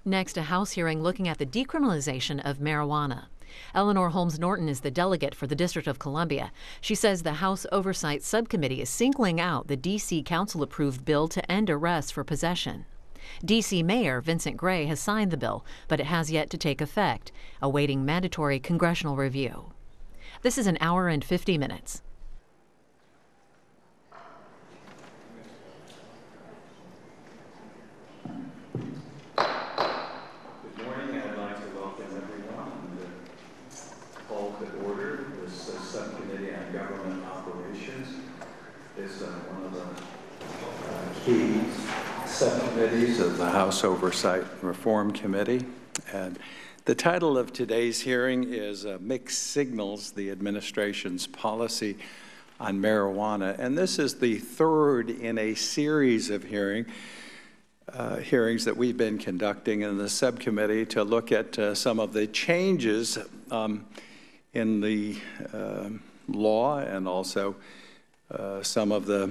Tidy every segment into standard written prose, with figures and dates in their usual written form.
Next, a House hearing looking at the decriminalization of marijuana. Eleanor Holmes Norton is the delegate for the District of Columbia. She says the House Oversight Subcommittee is singling out the D.C. Council-approved bill to end arrests for possession. D.C. Mayor Vincent Gray has signed the bill, but it has yet to take effect, awaiting mandatory congressional review. This is an hour and 50 minutes. One of the key subcommittees of the House Oversight and Reform Committee. And the title of today's hearing is Mixed Signals, the Administration's Policy on Marijuana. And this is the third in a series of hearings that we've been conducting in the subcommittee to look at some of the changes in the law and also some of the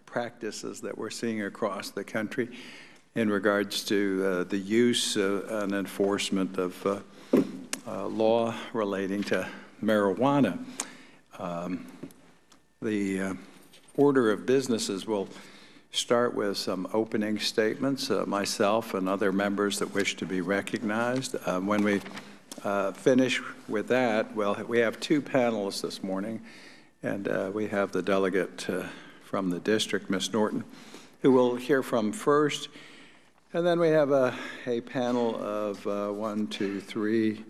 practices that we're seeing across the country in regards to the use and enforcement of law relating to marijuana. The order of businesses will start with some opening statements, myself and other members that wish to be recognized. When we finish with that, well, we have two panelists this morning. And we have the delegate from the district, Ms. Norton, who we'll hear from first. And then we have a panel of 1, 2, 3.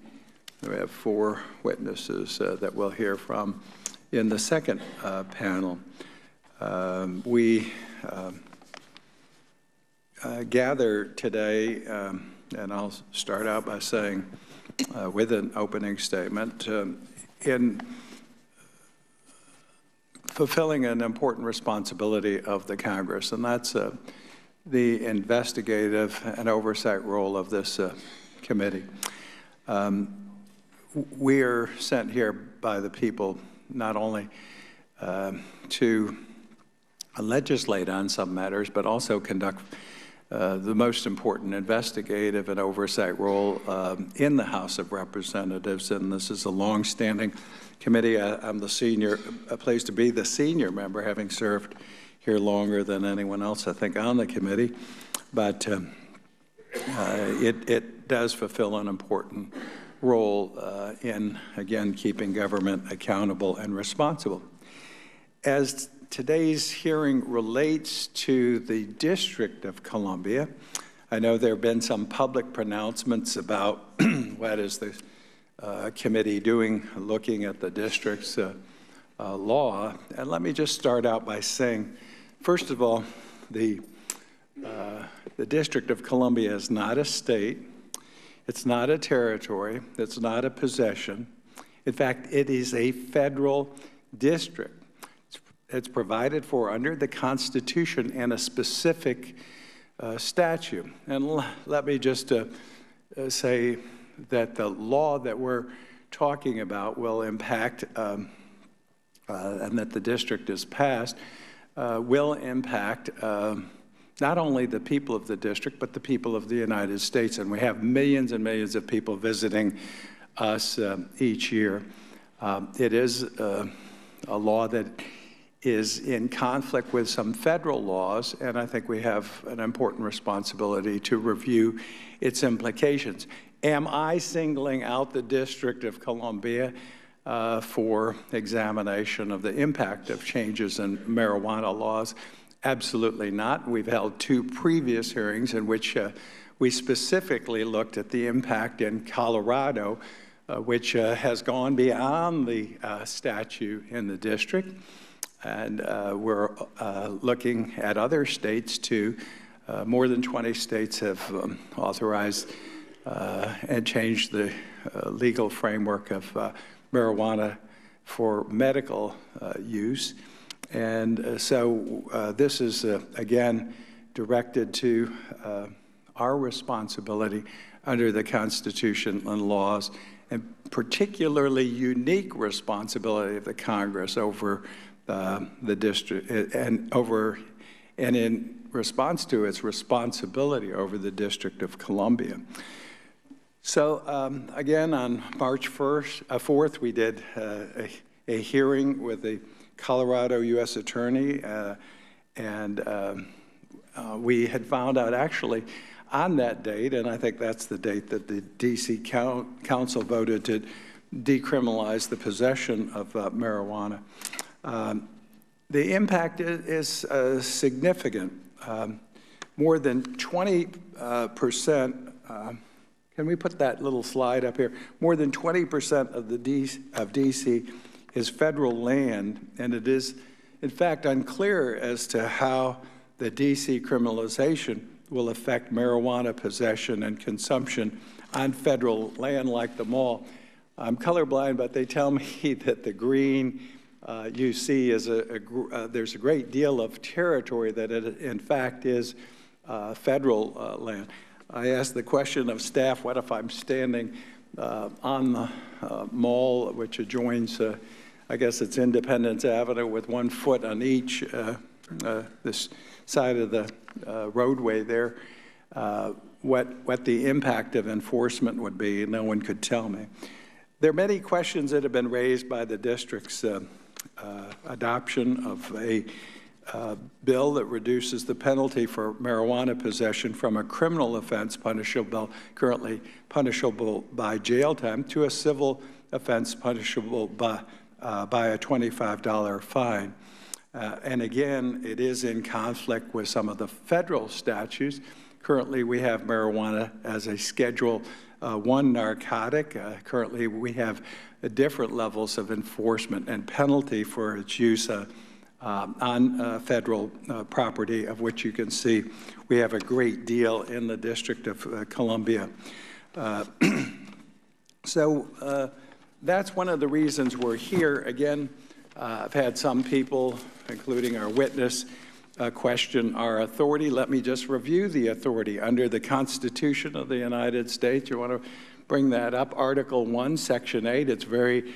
We have 4 witnesses that we'll hear from in the second panel. We gather today, and I'll start out by saying with an opening statement, in fulfilling an important responsibility of the Congress, and that's the investigative and oversight role of this committee. We are sent here by the people not only to legislate on some matters, but also conduct the most important investigative and oversight role in the House of Representatives, and this is a long-standing committee. I'm the senior, pleased to be the senior member, having served here longer than anyone else, I think, on the committee. But it does fulfill an important role in, again, keeping government accountable and responsible. As today's hearing relates to the District of Columbia, I know there have been some public pronouncements about what is the committee doing, looking at the district's law. And let me just start out by saying, first of all, the District of Columbia is not a state. It's not a territory. It's not a possession. In fact, it is a federal district. It's provided for under the Constitution and a specific statute. And let me just say that the law that we're talking about will impact, and that the district has passed, will impact not only the people of the district, but the people of the United States. And we have millions and millions of people visiting us each year. It is a law that is in conflict with some federal laws, and I think we have an important responsibility to review its implications. Am I singling out the District of Columbia for examination of the impact of changes in marijuana laws? Absolutely not. We've held 2 previous hearings in which we specifically looked at the impact in Colorado, which has gone beyond the statute in the district. And we're looking at other states too. More than 20 states have authorized and changed the legal framework of marijuana for medical use. And so this is, again, directed to our responsibility under the Constitution and laws, and particularly unique responsibility of the Congress over the district and in response to its responsibility over the District of Columbia. So again, on March 4th, we did a hearing with the Colorado U.S. Attorney, and we had found out actually on that date, and I think that's the date that the D.C. Council voted to decriminalize the possession of marijuana. The impact is significant. More than 20%, can we put that little slide up here? More than 20% of D.C. is federal land, and it is, in fact, unclear as to how the D.C. criminalization will affect marijuana possession and consumption on federal land like the mall. I'm colorblind, but they tell me that the green you see is there's a great deal of territory that it, in fact, is federal land. I asked the question of staff, what if I'm standing on the mall, which adjoins, I guess it's Independence Avenue, with 1 foot on each this side of the roadway there, what the impact of enforcement would be, and no one could tell me. There are many questions that have been raised by the district's adoption of a bill that reduces the penalty for marijuana possession from a criminal offense currently punishable by jail time to a civil offense punishable by a $25 fine. And again, it is in conflict with some of the federal statutes. Currently, we have marijuana as a Schedule I narcotic. Currently, we have different levels of enforcement and penalty for its use on federal property, of which you can see we have a great deal in the District of Columbia. So that's one of the reasons we're here. Again, I've had some people, including our witness, question our authority. Let me just review the authority. Under the Constitution of the United States, you want to bring that up, Article 1, Section 8, it's very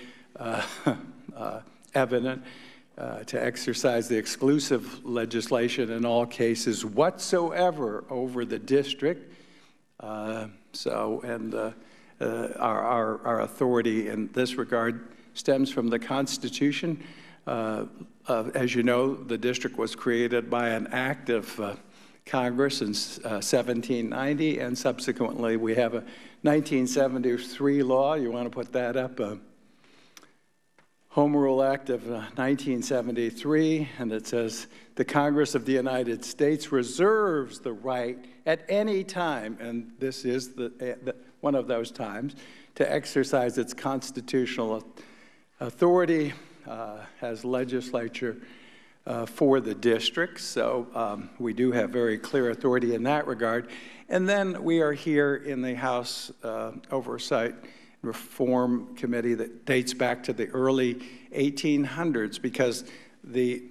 evident to exercise the exclusive legislation in all cases whatsoever over the district. Our authority in this regard stems from the Constitution. As you know, the district was created by an act of Congress in 1790, and subsequently we have a 1973 law. You want to put that up? Home Rule Act of 1973, and it says, the Congress of the United States reserves the right at any time, and this is one of those times, to exercise its constitutional authority as legislature for the district. So we do have very clear authority in that regard. And then we are here in the House Oversight Reform Committee that dates back to the early 1800s, because the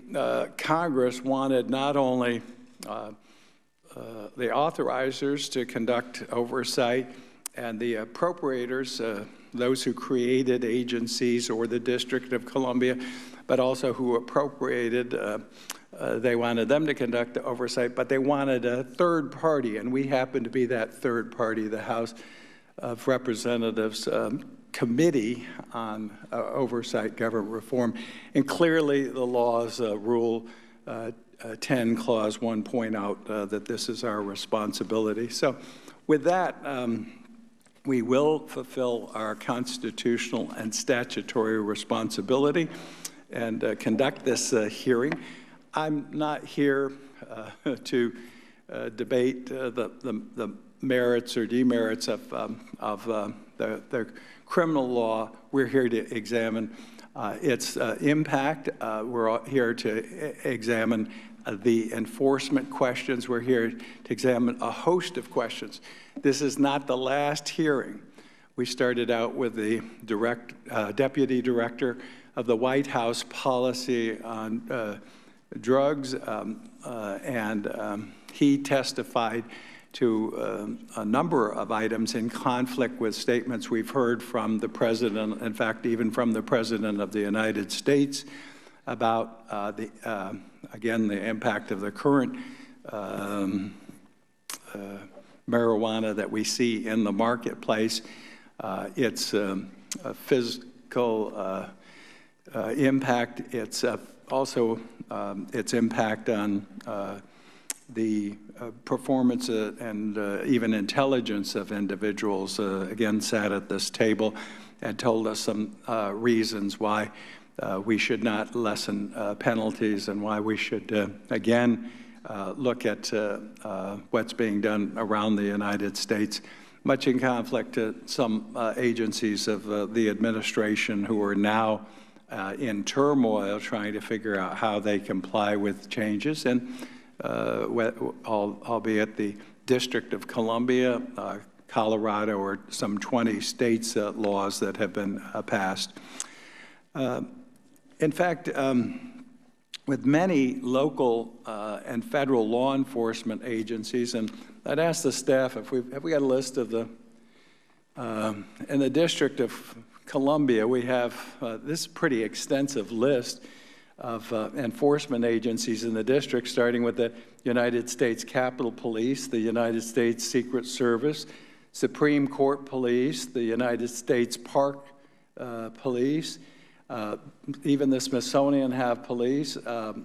Congress wanted not only the authorizers to conduct oversight and the appropriators, those who created agencies or the District of Columbia, but also who appropriated, they wanted them to conduct the oversight, but they wanted a third party, and we happen to be that third party, the House of Representatives Committee on Oversight Government Reform. And clearly the law's Rule 10, Clause 1 point out that this is our responsibility. So with that, we will fulfill our constitutional and statutory responsibility and conduct this hearing. I'm not here to debate the merits or demerits of the criminal law. We're here to examine its impact. We're here to examine the enforcement questions. We're here to examine a host of questions. This is not the last hearing. We started out with the Deputy Director of the White House Policy on Drugs, and he testified to a number of items in conflict with statements we've heard from the President, in fact, even from the President of the United States, about, again, the impact of the current marijuana that we see in the marketplace, its physical impact, its also its impact on the performance and even intelligence of individuals, again, sat at this table and told us some reasons why we should not lessen penalties and why we should, again, look at what's being done around the United States, much in conflict to some agencies of the administration who are now in turmoil trying to figure out how they comply with changes, and albeit the District of Columbia, Colorado, or some 20 states' laws that have been passed. In fact, with many local and federal law enforcement agencies, and I'd ask the staff if have we got a list of the, in the District of Columbia, we have this pretty extensive list of enforcement agencies in the district, starting with the United States Capitol Police, the United States Secret Service, Supreme Court Police, the United States Park Police, even the Smithsonian have police.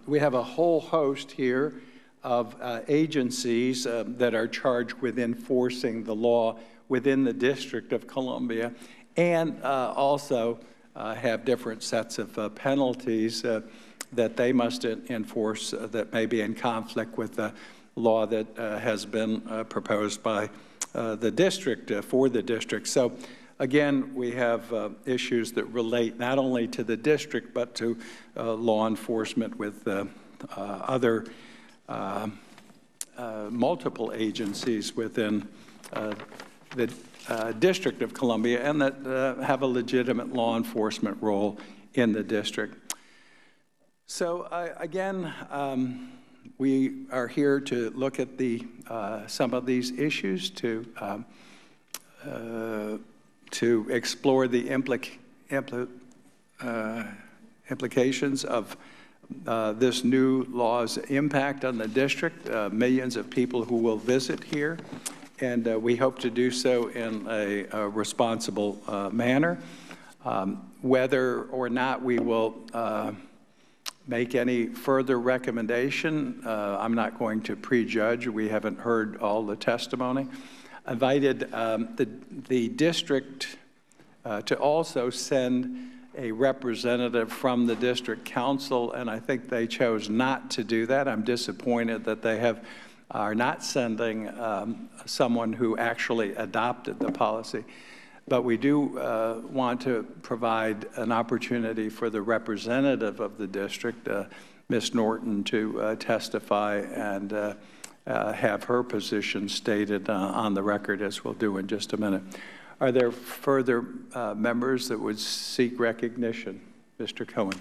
We have a whole host here of agencies that are charged with enforcing the law within the District of Columbia, and also have different sets of penalties that they must enforce that may be in conflict with the law that has been proposed by the district, for the district. So again, we have issues that relate not only to the district, but to law enforcement with other multiple agencies within the District of Columbia, and that have a legitimate law enforcement role in the district. So again, we are here to look at the some of these issues, to explore the implications of this new law's impact on the district, millions of people who will visit here, and we hope to do so in a responsible manner. Whether or not we will make any further recommendation, I'm not going to prejudge. We haven't heard all the testimony. I invited the district to also send a representative from the district council, and I think they chose not to do that. I'm disappointed that they are not sending someone who actually adopted the policy. But we do want to provide an opportunity for the representative of the district, Ms. Norton, to testify and have her position stated on the record, as we'll do in just a minute. Are there further members that would seek recognition? Mr. Cohen.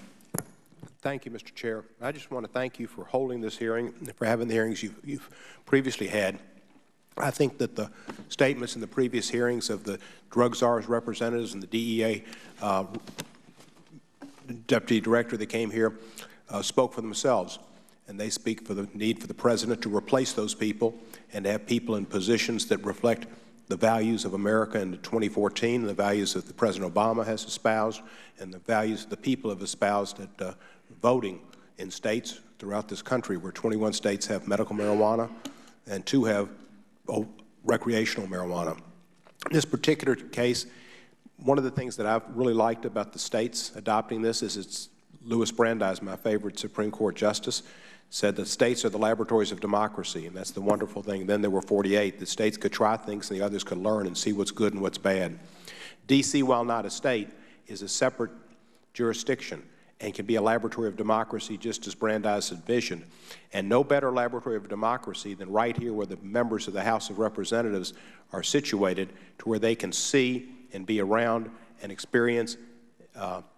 Thank you, Mr. Chair. I just want to thank you for holding this hearing and for having the hearings you've previously had. I think that the statements in the previous hearings of the drug czar's representatives and the DEA deputy director that came here spoke for themselves, and they speak for the need for the president to replace those people and to have people in positions that reflect the values of America in 2014, the values that the President Obama has espoused, and the values the people have espoused at voting in states throughout this country, where 21 states have medical marijuana and 2 have recreational marijuana. In this particular case, one of the things that I've really liked about the states adopting this is it's Louis Brandeis, my favorite Supreme Court justice, said that states are the laboratories of democracy, and that's the wonderful thing. Then there were 48. The states could try things and the others could learn and see what's good and what's bad. D.C., while not a state, is a separate jurisdiction and can be a laboratory of democracy, just as Brandeis envisioned. And no better laboratory of democracy than right here where the members of the House of Representatives are situated, to where they can see and be around and experience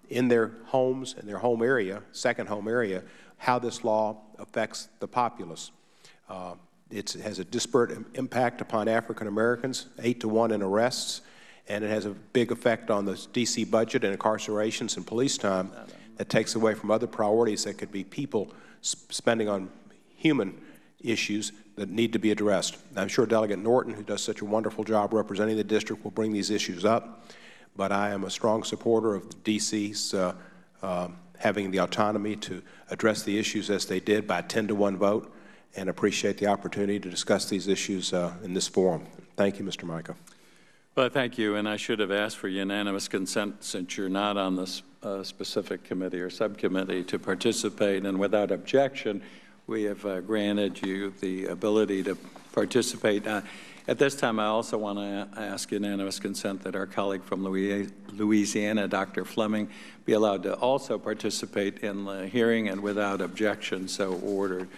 in their homes, in their home area, second home area, how this law affects the populace. It has a disparate impact upon African Americans, 8-to-1 in arrests, and it has a big effect on the D.C. budget and incarcerations and police time. That takes away from other priorities that could be people spending on human issues that need to be addressed. I'm sure Delegate Norton, who does such a wonderful job representing the district, will bring these issues up, but I am a strong supporter of the DC's having the autonomy to address the issues as they did by a 10-to-1 vote, and appreciate the opportunity to discuss these issues in this forum. Thank you, Mr. Micah. Well, thank you, and I should have asked for unanimous consent since you're not on this specific committee or subcommittee to participate, and without objection, we have granted you the ability to participate. At this time, I also want to ask unanimous consent that our colleague from Louisiana, Dr. Fleming, be allowed to also participate in the hearing, and without objection, so ordered.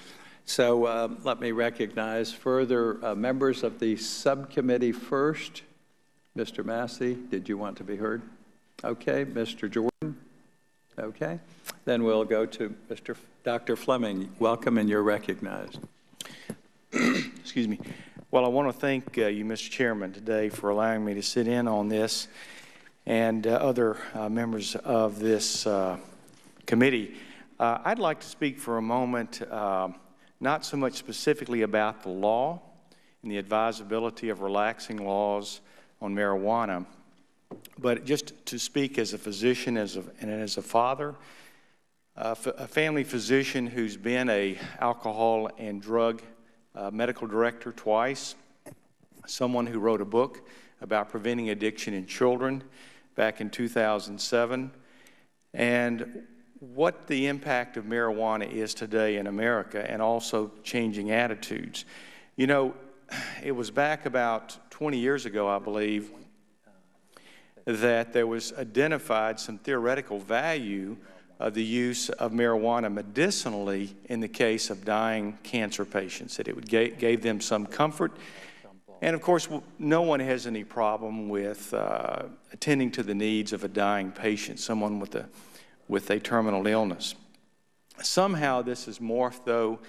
So let me recognize further members of the subcommittee first. Mr. Massey, did you want to be heard? Okay. Mr. Jordan? Okay. Then we'll go to Dr. Fleming. Welcome, and you're recognized. Excuse me. Well, I want to thank you, Mr. Chairman, today for allowing me to sit in on this, and other members of this committee. I'd like to speak for a moment, not so much specifically about the law and the advisability of relaxing laws on marijuana, but just to speak as a physician and as a father, a family physician who's been an alcohol and drug medical director twice, someone who wrote a book about preventing addiction in children back in 2007, and what the impact of marijuana is today in America, and also changing attitudes. You know, it was back about 20 years ago, I believe, that there was identified some theoretical value of the use of marijuana medicinally in the case of dying cancer patients, that it gave them some comfort. And of course, no one has any problem with attending to the needs of a dying patient, someone with a terminal illness. Somehow this has morphed, though,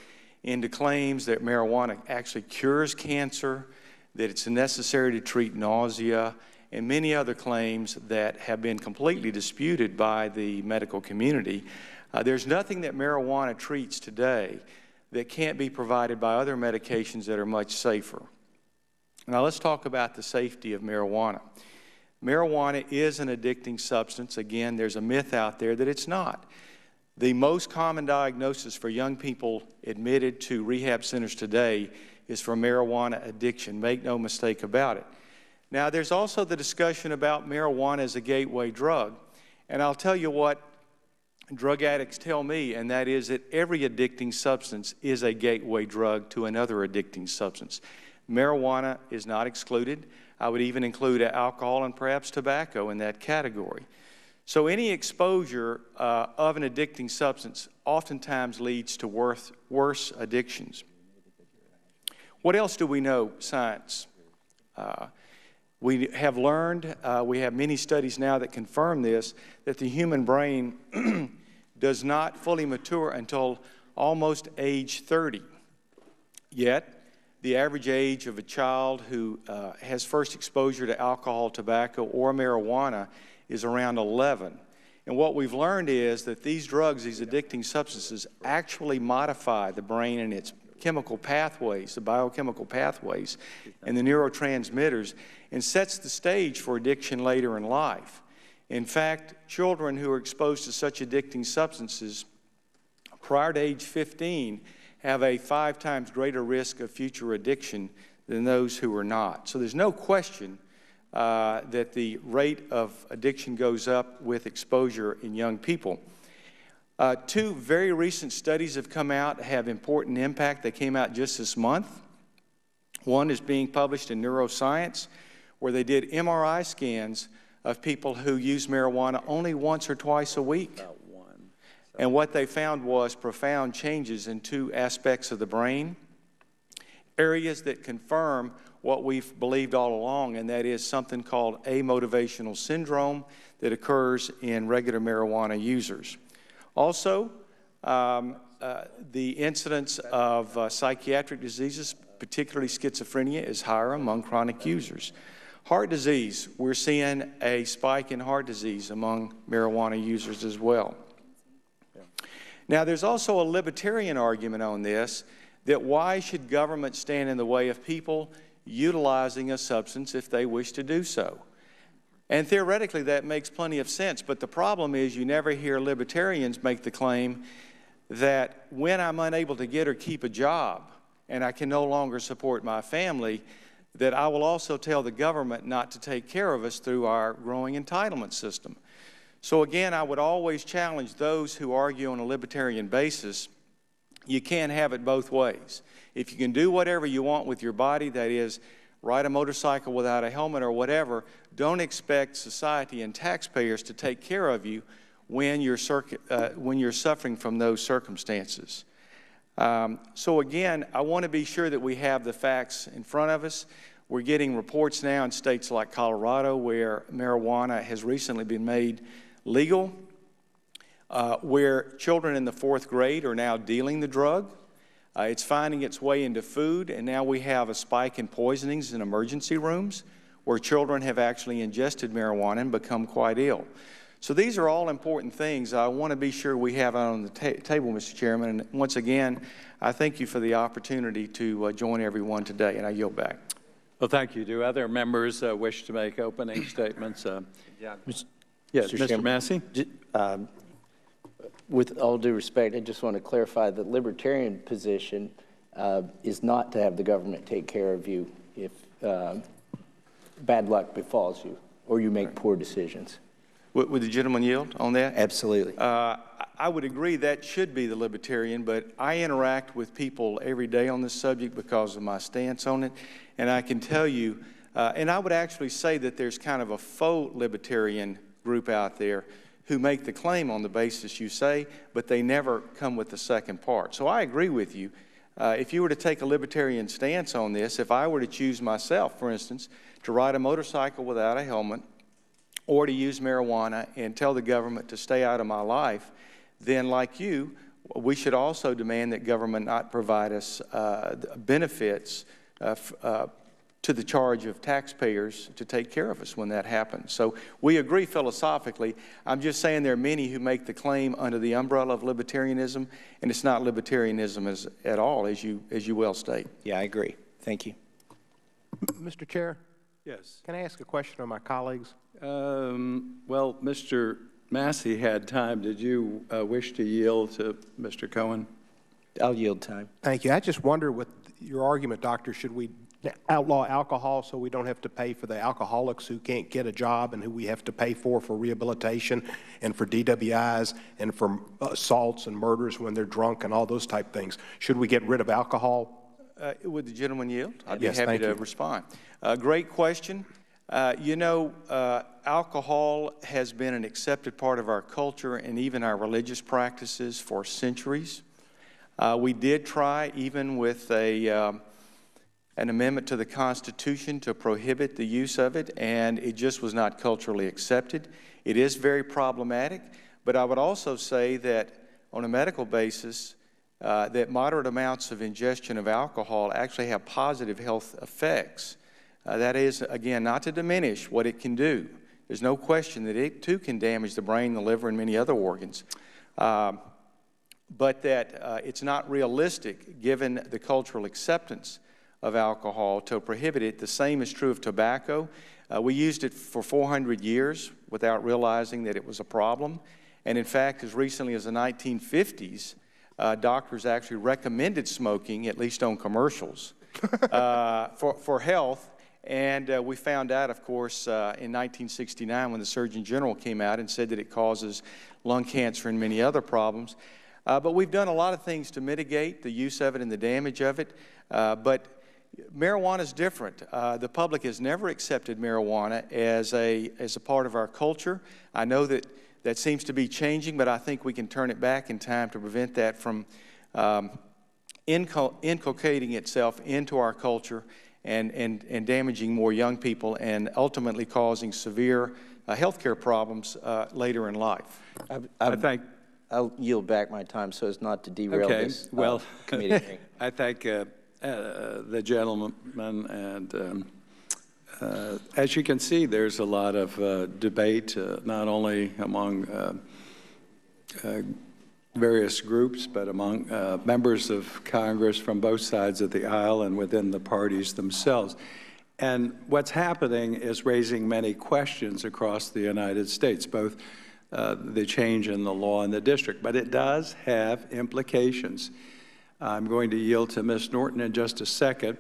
into claims that marijuana actually cures cancer, that it's necessary to treat nausea, and many other claims that have been completely disputed by the medical community. There's nothing that marijuana treats today that can't be provided by other medications that are much safer. Now let's talk about the safety of marijuana. Marijuana is an addicting substance. Again, there's a myth out there that it's not. The most common diagnosis for young people admitted to rehab centers today is for marijuana addiction. Make no mistake about it. Now, there's also the discussion about marijuana as a gateway drug. And I'll tell you what drug addicts tell me, and that is that every addicting substance is a gateway drug to another addicting substance. Marijuana is not excluded. I would even include alcohol and perhaps tobacco in that category. So any exposure of an addicting substance oftentimes leads to worse addictions. What else do we know, science? We have learned, we have many studies now that confirm this, that the human brain does not fully mature until almost age 30. Yet, the average age of a child who has first exposure to alcohol, tobacco, or marijuana is around 11. And what we've learned is that these drugs, these addicting substances, actually modify the brain and its chemical pathways, the biochemical pathways, and the neurotransmitters, and sets the stage for addiction later in life. In fact, children who are exposed to such addicting substances prior to age 15 have a 5 times greater risk of future addiction than those who are not. So there's no question that the rate of addiction goes up with exposure in young people. 2 very recent studies have come out, have important impact. They came out just this month. One is being published in Neuroscience, where they did MRI scans of people who use marijuana only once or twice a week. And what they found was profound changes in 2 aspects of the brain, areas that confirm what we've believed all along, and that is something called amotivational syndrome that occurs in regular marijuana users. Also, the incidence of psychiatric diseases, particularly schizophrenia, is higher among chronic users. Heart disease, we're seeing a spike in heart disease among marijuana users as well. Now, there's also a libertarian argument on this that why should government stand in the way of people utilizing a substance if they wish to do so? And theoretically, that makes plenty of sense, but the problem is you never hear libertarians make the claim that when I'm unable to get or keep a job and I can no longer support my family, that I will also tell the government not to take care of us through our growing entitlement system. So again, I would always challenge those who argue on a libertarian basis, you can't have it both ways. If you can do whatever you want with your body, that is, ride a motorcycle without a helmet or whatever, don't expect society and taxpayers to take care of you when you're suffering from those circumstances. So again, I want to be sure that we have the facts in front of us. We're getting reports now in states like Colorado where marijuana has recently been made legal, where children in the 4th grade are now dealing the drug. It's finding its way into food, and now we have a spike in poisonings in emergency rooms where children have actually ingested marijuana and become quite ill. So these are all important things I want to be sure we have on the table, Mr. Chairman. And once again, I thank you for the opportunity to join everyone today, and I yield back. Well, thank you. Do other members wish to make opening statements? Yes, Mr. Massey? With all due respect, I just want to clarify that libertarian position is not to have the government take care of you if bad luck befalls you or you make poor decisions. Would the gentleman yield on that? Absolutely. I would agree that should be the libertarian, but I interact with people every day on this subject because of my stance on it, and I can tell you, and I would actually say that there's kind of a faux libertarian group out there who make the claim on the basis you say, but they never come with the second part. So I agree with you. If you were to take a libertarian stance on this, if I were to choose myself, for instance, to ride a motorcycle without a helmet or to use marijuana and tell the government to stay out of my life, then like you, we should also demand that government not provide us benefits to the charge of taxpayers to take care of us when that happens. So we agree philosophically. I'm just saying there are many who make the claim under the umbrella of libertarianism, and it's not libertarianism at all, as you well state. Yeah, I agree. Thank you. Mr. Chair? Yes. Can I ask a question of my colleagues? Well, Mr. Massey had time. Did you wish to yield to Mr. Cohen? I'll yield time. Thank you. I just wonder with your argument, Doctor, should we outlaw alcohol so we don't have to pay for the alcoholics who can't get a job and who we have to pay for rehabilitation and for DWIs and for assaults and murders when they're drunk and all those type things? Should we get rid of alcohol? Would the gentleman yield? I'd yes, be happy to respond. Great question. You know, alcohol has been an accepted part of our culture and even our religious practices for centuries. We did try, even with an amendment to the Constitution, to prohibit the use of it, and it just was not culturally accepted. It is very problematic, but I would also say that on a medical basis, that moderate amounts of ingestion of alcohol actually have positive health effects. That is, again, not to diminish what it can do. There's no question that it too can damage the brain, the liver, and many other organs. But that it's not realistic, given the cultural acceptance of alcohol, to prohibit it. The same is true of tobacco. We used it for 400 years without realizing that it was a problem. And in fact, as recently as the 1950s, doctors actually recommended smoking, at least on commercials, for health. And we found out, of course, in 1969 when the Surgeon General came out and said that it causes lung cancer and many other problems. But we've done a lot of things to mitigate the use of it and the damage of it. But marijuana is different. The public has never accepted marijuana as a part of our culture. I know that that seems to be changing, but I think we can turn it back in time to prevent that from inculcating itself into our culture and damaging more young people and ultimately causing severe health care problems later in life. I'll yield back my time so as not to derail this committee hearing. I thank the gentleman, and as you can see, there's a lot of debate, not only among various groups, but among members of Congress from both sides of the aisle and within the parties themselves. And what's happening is raising many questions across the United States, both the change in the law in the district, but it does have implications. I'm going to yield to Ms. Norton in just a second.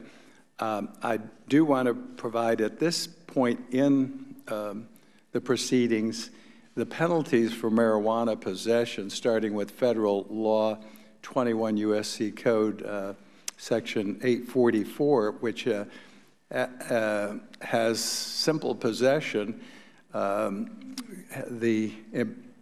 I do want to provide at this point in the proceedings the penalties for marijuana possession, starting with federal law 21 U.S.C. Code Section 844, which has simple possession that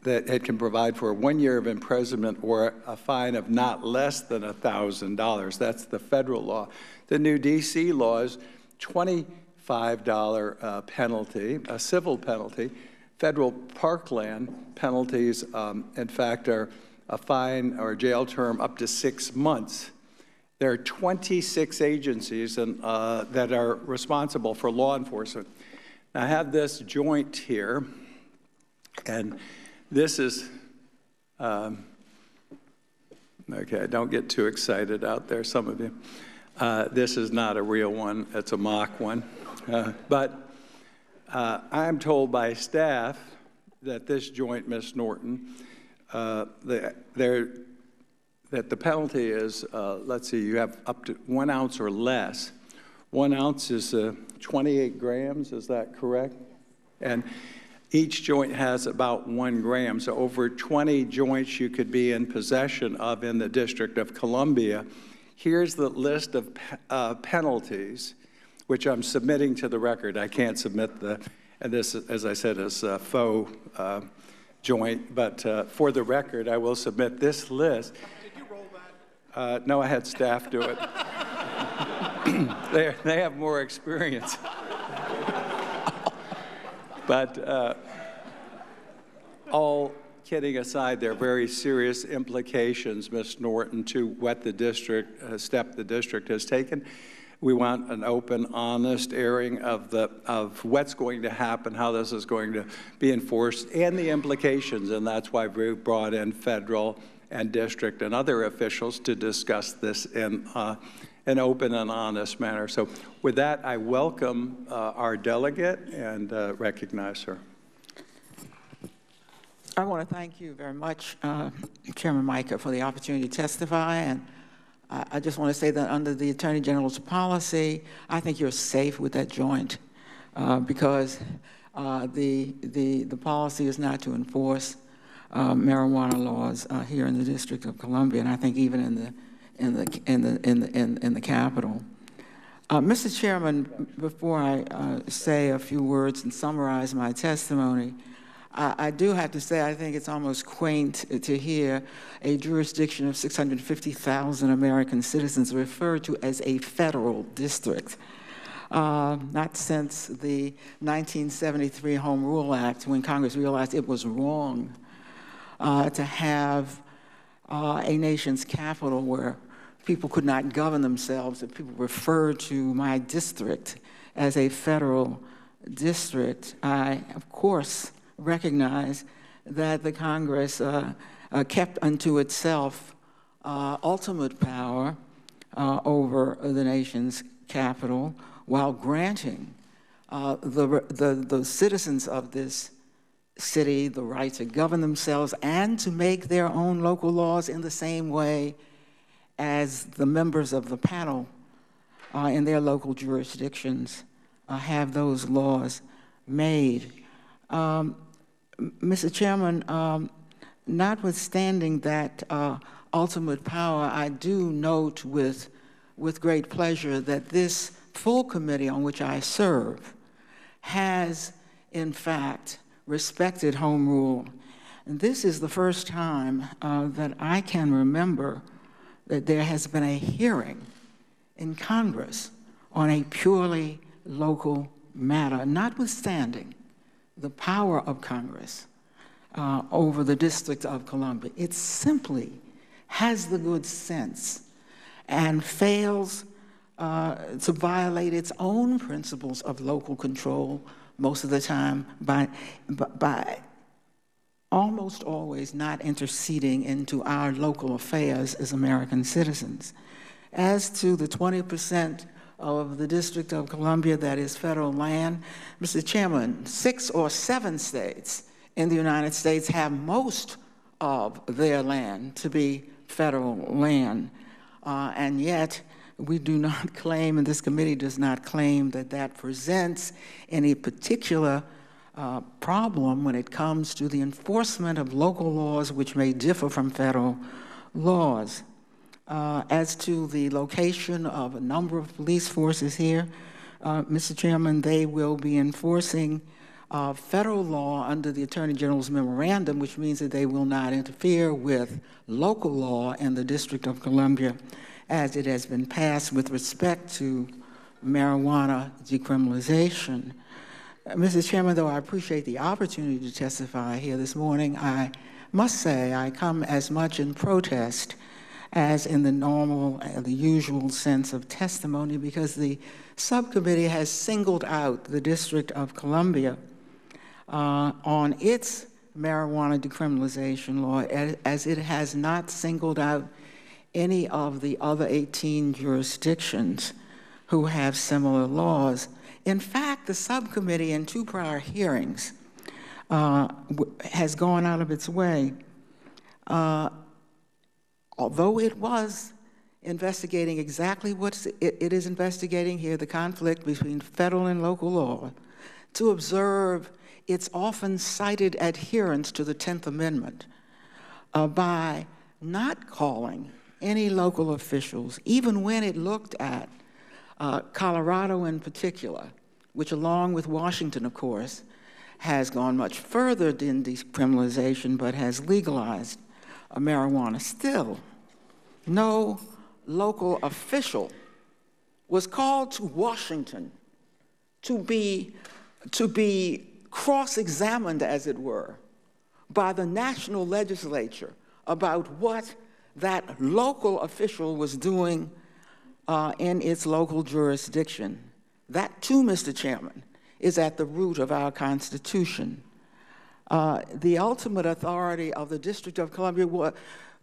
it can provide for 1 year of imprisonment or a fine of not less than $1,000. That's the federal law. The new D.C. law is $25 penalty, a civil penalty. Federal parkland penalties, in fact, are a fine or a jail term up to 6 months. There are 26 agencies that are responsible for law enforcement. Now, I have this joint here, and this is, okay, don't get too excited out there, some of you. This is not a real one, it's a mock one. But I'm told by staff that this joint, Ms. Norton, that the penalty is, let's see, you have up to 1 ounce or less. 1 ounce is 28 grams, is that correct? And each joint has about 1 gram, so over 20 joints you could be in possession of in the District of Columbia. Here's the list of penalties, which I'm submitting to the record. I can't submit and this, as I said, is a faux joint, but for the record, I will submit this list. Did you roll that? No, I had staff do it. They have more experience. But all kidding aside, there are very serious implications, Ms. Norton, to what the district, step the district has taken. We want an open, honest airing of what's going to happen, how this is going to be enforced, and the implications, and that's why we brought in federal and district and other officials to discuss this in an open and honest manner. So with that, I welcome our delegate and recognize her. I want to thank you very much, Chairman Micah, for the opportunity to testify. And I just want to say that under the Attorney General's policy, I think you're safe with that joint because the policy is not to enforce marijuana laws here in the District of Columbia, and I think even in the Capitol. Mr. Chairman, before I say a few words and summarize my testimony, I do have to say I think it's almost quaint to hear a jurisdiction of 650,000 American citizens referred to as a federal district. Not since the 1973 Home Rule Act, when Congress realized it was wrong to have a nation's capital where people could not govern themselves, and people referred to my district as a federal district. I, of course, recognize that the Congress kept unto itself ultimate power over the nation's capital while granting the citizens of this city the right to govern themselves and to make their own local laws in the same way as the members of the panel in their local jurisdictions have those laws made. Mr. Chairman, notwithstanding that ultimate power, I do note with great pleasure that this full committee on which I serve has, in fact, respected home rule. And this is the first time that I can remember that there has been a hearing in Congress on a purely local matter, notwithstanding the power of Congress over the District of Columbia. It simply has the good sense and fails to violate its own principles of local control most of the time by almost always not interceding into our local affairs as American citizens. As to the 20% of the District of Columbia that is federal land, Mr. Chairman, 6 or 7 states in the United States have most of their land to be federal land, and yet we do not claim, and this committee does not claim, that that presents any particular problem when it comes to the enforcement of local laws which may differ from federal laws. As to the location of a number of police forces here, Mr. Chairman, they will be enforcing federal law under the Attorney General's memorandum, which means that they will not interfere with local law in the District of Columbia as it has been passed with respect to marijuana decriminalization. Mr. Chairman, though I appreciate the opportunity to testify here this morning, I must say I come as much in protest as in the normal, the usual sense of testimony, because the subcommittee has singled out the District of Columbia on its marijuana decriminalization law as it has not singled out any of the other 18 jurisdictions who have similar laws. In fact, the subcommittee in 2 prior hearings has gone out of its way, although it was investigating exactly what it is investigating here, the conflict between federal and local law, to observe its often cited adherence to the 10th Amendment by not calling any local officials, even when it looked at Colorado in particular, which along with Washington, of course, has gone much further in decriminalization but has legalized marijuana. Still, no local official was called to Washington to be cross-examined, as it were, by the national legislature about what that local official was doing in its local jurisdiction. That, too, Mr. Chairman, is at the root of our Constitution. The ultimate authority of the District of Columbia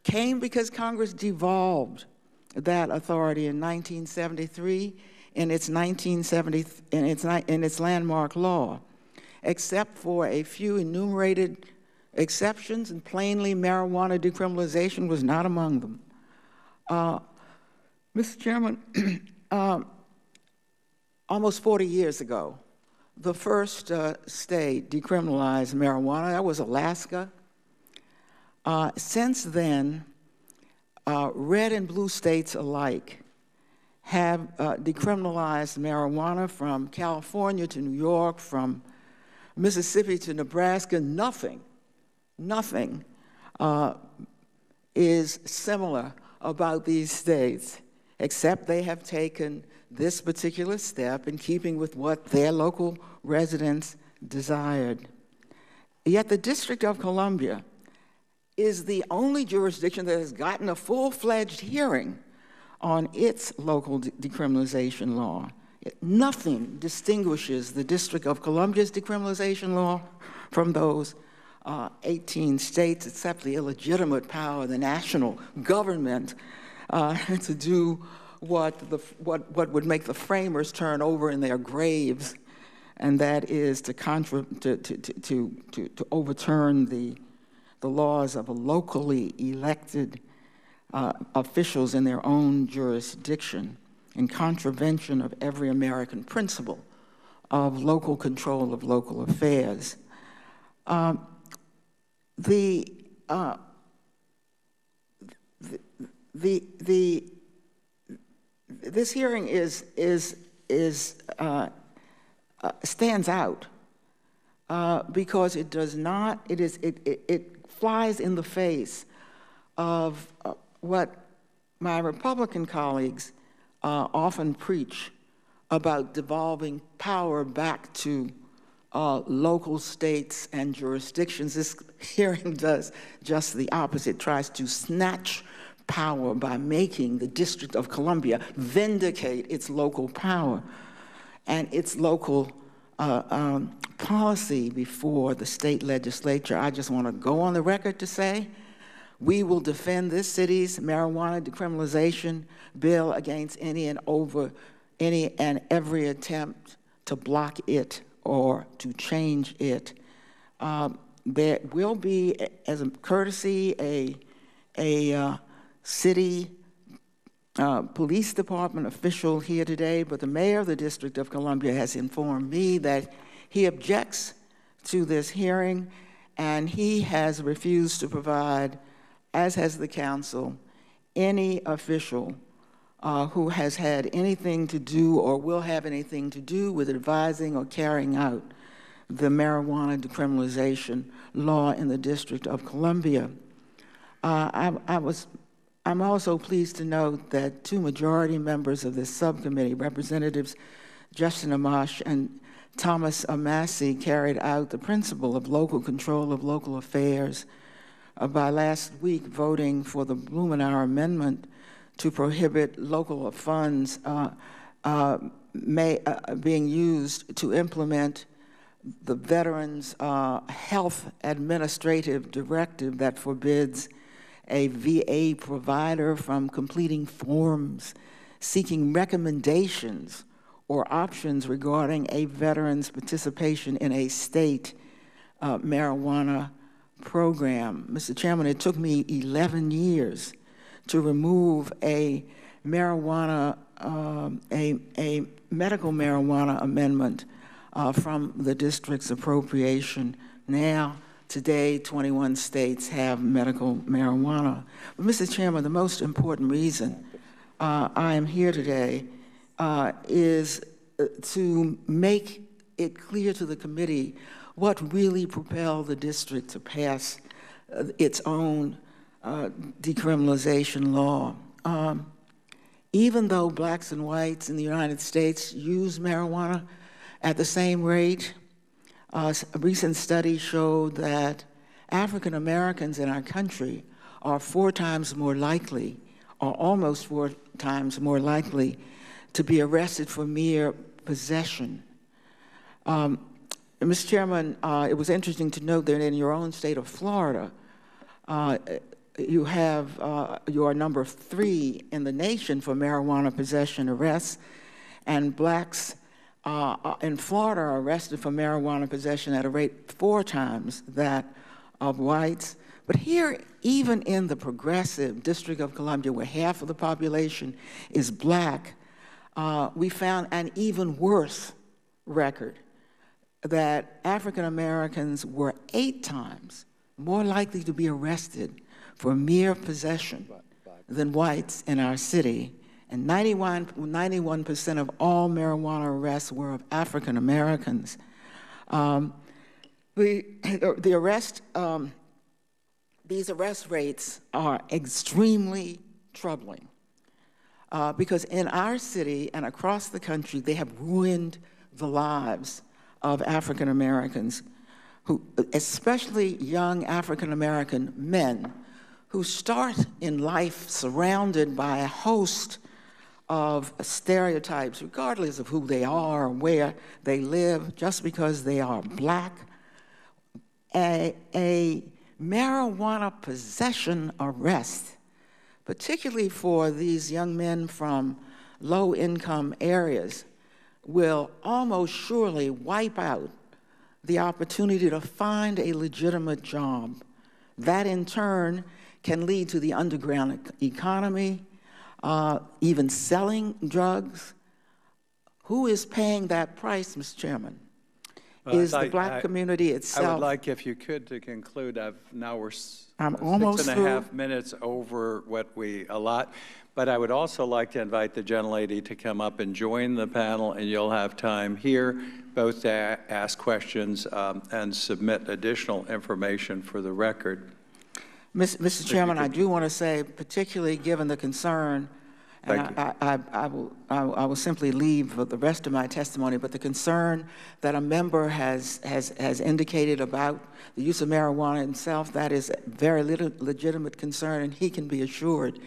came because Congress devolved that authority in 1973 in its landmark law, except for a few enumerated exceptions, and plainly marijuana decriminalization was not among them. Mr. Chairman, almost 40 years ago, the first state decriminalized marijuana. That was Alaska. Since then, red and blue states alike have decriminalized marijuana, from California to New York, from Mississippi to Nebraska. Nothing is similar about these states, except they have taken this particular step in keeping with what their local residents desired. Yet the District of Columbia is the only jurisdiction that has gotten a full-fledged hearing on its local decriminalization law. Nothing distinguishes the District of Columbia's decriminalization law from those 18 states, except the illegitimate power of the national government to do what would make the framers turn over in their graves, and that is to overturn the laws of locally elected officials in their own jurisdiction, in contravention of every American principle of local control of local affairs. This hearing stands out because it flies in the face of what my Republican colleagues often preach about devolving power back to local states and jurisdictions. This hearing does just the opposite, tries to snatch power by making the District of Columbia vindicate its local power and its local policy before the state legislature. I just want to go on the record to say we will defend this city's marijuana decriminalization bill against any and every attempt to block it or to change it. There will be, as a courtesy, a city police department official here today, but the mayor of the District of Columbia has informed me that he objects to this hearing, and he has refused to provide, as has the council, any official who has had anything to do or will have anything to do with advising or carrying out the marijuana decriminalization law in the District of Columbia. I'm also pleased to note that two majority members of this subcommittee, Representatives Justin Amash and Thomas Amassey, carried out the principle of local control of local affairs by last week voting for the Blumenauer Amendment to prohibit local funds being used to implement the Veterans Health Administrative Directive that forbids a VA provider from completing forms seeking recommendations or options regarding a veteran's participation in a state marijuana program. Mr. Chairman, it took me 11 years to remove a marijuana, a medical marijuana amendment from the district's appropriation. Now, today, 21 states have medical marijuana. But Mr. Chairman, the most important reason I am here today is to make it clear to the committee what really propelled the district to pass its own decriminalization law. Even though blacks and whites in the United States use marijuana at the same rate, a recent study showed that African Americans in our country are 4 times more likely, or almost 4 times more likely, to be arrested for mere possession. Mr. Chairman, it was interesting to note that in your own state of Florida, you are number 3 in the nation for marijuana possession arrests, and blacks in Florida are arrested for marijuana possession at a rate 4 times that of whites. But here, even in the progressive District of Columbia, where half of the population is black, we found an even worse record, that African Americans were 8 times more likely to be arrested for mere possession than whites in our city. And 91% of all marijuana arrests were of African Americans. These arrest rates are extremely troubling because in our city and across the country, they have ruined the lives of African Americans, who, especially young African American men, who start in life surrounded by a host of stereotypes, regardless of who they are or where they live, just because they are black. A marijuana possession arrest, particularly for these young men from low-income areas, will almost surely wipe out the opportunity to find a legitimate job. That, in turn, can lead to the underground economy, even selling drugs. Who is paying that price, Mr. Chairman? Is the black community itself. I would like, if you could, to conclude. We're almost 6.5 minutes over what we allot. But I would also like to invite the gentlelady to come up and join the panel, and you'll have time here both to ask questions and submit additional information for the record. Mr. Chairman, I do want to say, particularly given the concern, and I will simply leave the rest of my testimony, but the concern that a member has indicated about the use of marijuana itself, that is a very legitimate concern, and he can be assured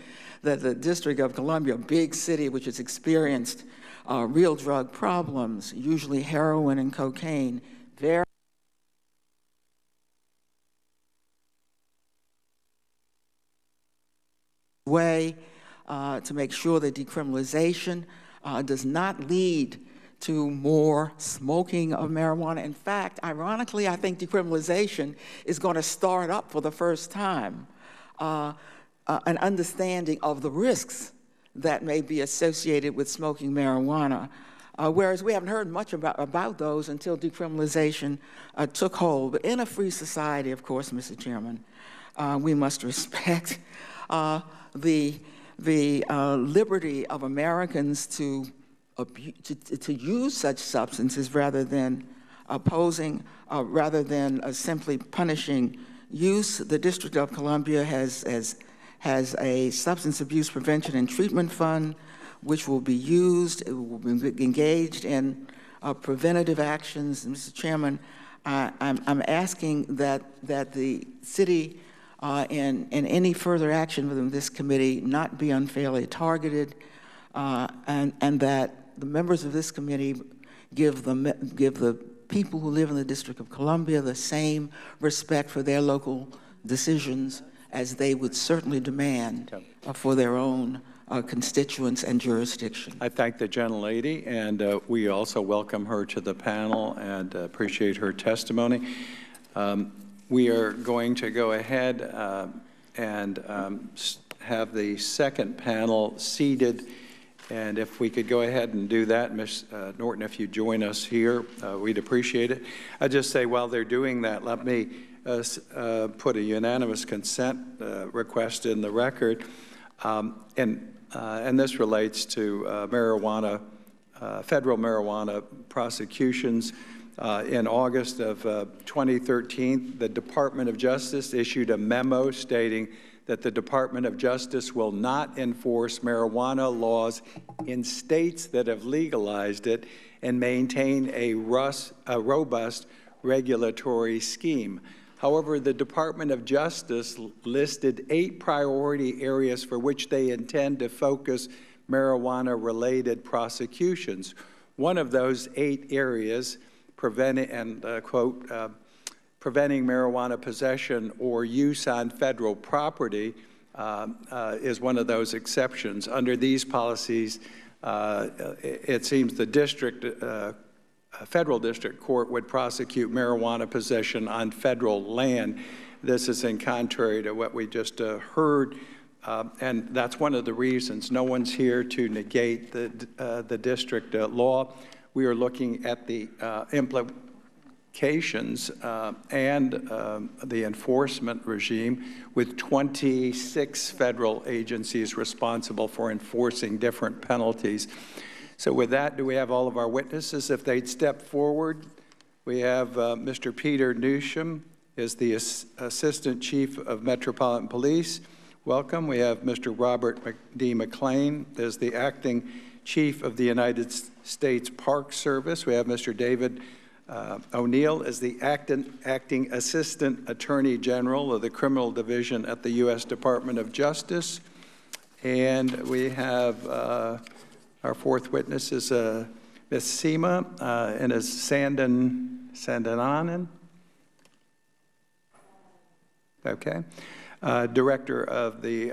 that the District of Columbia, a big city which has experienced real drug problems, usually heroin and cocaine, very to make sure that decriminalization does not lead to more smoking of marijuana. In fact, ironically, I think decriminalization is going to start up for the first time an understanding of the risks that may be associated with smoking marijuana, whereas we haven't heard much about those until decriminalization took hold. But in a free society, of course, Mr. Chairman, we must respect the liberty of Americans to use such substances rather than opposing, rather than simply punishing use. The District of Columbia has a substance abuse prevention and treatment fund, which will be used, it will be engaged in preventative actions. And Mr. Chairman, I'm asking that the city in any further action within this committee not be unfairly targeted, and that the members of this committee give the people who live in the District of Columbia the same respect for their local decisions as they would certainly demand for their own constituents and jurisdiction. I thank the gentlelady, and we also welcome her to the panel and appreciate her testimony. We are going to go ahead and have the second panel seated. And if we could go ahead and do that, Ms. Norton, if you join us here, we'd appreciate it. I'd just say while they're doing that, let me put a unanimous consent request in the record. And this relates to marijuana, federal marijuana prosecutions. In August of 2013, the Department of Justice issued a memo stating that the Department of Justice will not enforce marijuana laws in states that have legalized it and maintain a robust regulatory scheme. However, the Department of Justice listed 8 priority areas for which they intend to focus marijuana-related prosecutions. One of those 8 areas, preventing marijuana possession or use on federal property, is one of those exceptions. Under these policies, it seems the federal district court would prosecute marijuana possession on federal land. This is in contrary to what we just heard, and that's one of the reasons. No one's here to negate the district law. We are looking at the implications and the enforcement regime, with 26 federal agencies responsible for enforcing different penalties. So with that, do we have all of our witnesses? If they'd step forward. We have Mr. Peter Newsham is the Assistant Chief of Metropolitan Police. Welcome. We have Mr. Robert D. McLean is the Acting Chief of the United States Park Service. We have Mr. David O'Neill is the Acting Assistant Attorney General of the Criminal Division at the U.S. Department of Justice. And we have our fourth witness is Ms. Seema and is Sandananan. Okay. Director of the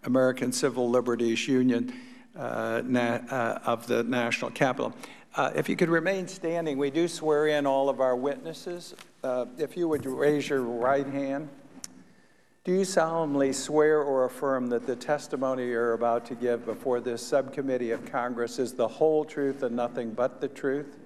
American Civil Liberties Union of the National Capital. If you could remain standing, we do swear in all of our witnesses. If you would raise your right hand. Do you solemnly swear or affirm that the testimony you're about to give before this subcommittee of Congress is the whole truth and nothing but the truth?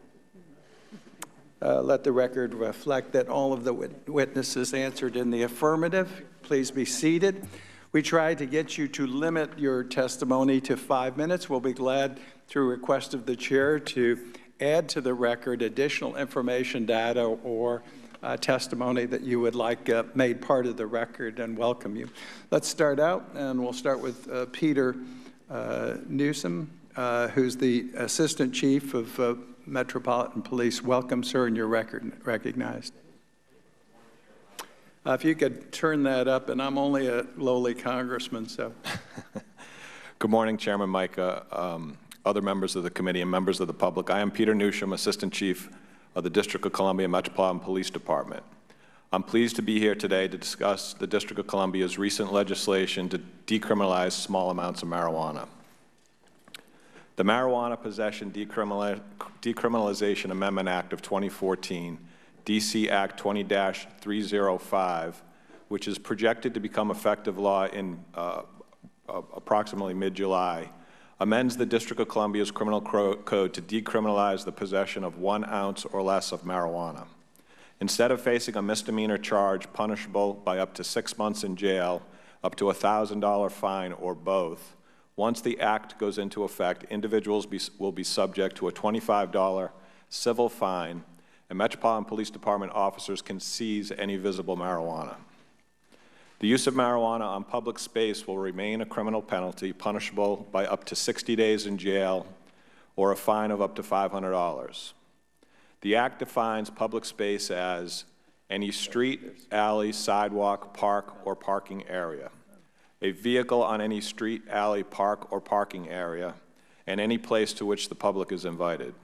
Let the record reflect that all of the witnesses answered in the affirmative. Please be seated. We tried to get you to limit your testimony to 5 minutes. We'll be glad, through request of the chair, to add to the record additional information, data, or testimony that you would like made part of the record, and welcome you. Let's start out, and we'll start with Peter Newsham, who's the Assistant Chief of Metropolitan Police. Welcome, sir, and you're recognized. If you could turn that up, and I'm only a lowly congressman, so. Good morning, Chairman Micah, other members of the committee, and members of the public. I am Peter Newsham, Assistant Chief of the District of Columbia Metropolitan Police Department. I'm pleased to be here today to discuss the District of Columbia's recent legislation to decriminalize small amounts of marijuana. The Marijuana Possession Decriminalization Amendment Act of 2014, D.C. Act 20-305, which is projected to become effective law in approximately mid-July, amends the District of Columbia's criminal code to decriminalize the possession of 1 ounce or less of marijuana. Instead of facing a misdemeanor charge punishable by up to 6 months in jail, up to a $1,000 fine, or both, once the act goes into effect, individuals will be subject to a $25 civil fine, and Metropolitan Police Department officers can seize any visible marijuana. The use of marijuana on public space will remain a criminal penalty punishable by up to 60 days in jail or a fine of up to $500. The Act defines public space as any street, alley, sidewalk, park, or parking area, a vehicle on any street, alley, park, or parking area, and any place to which the public is invited.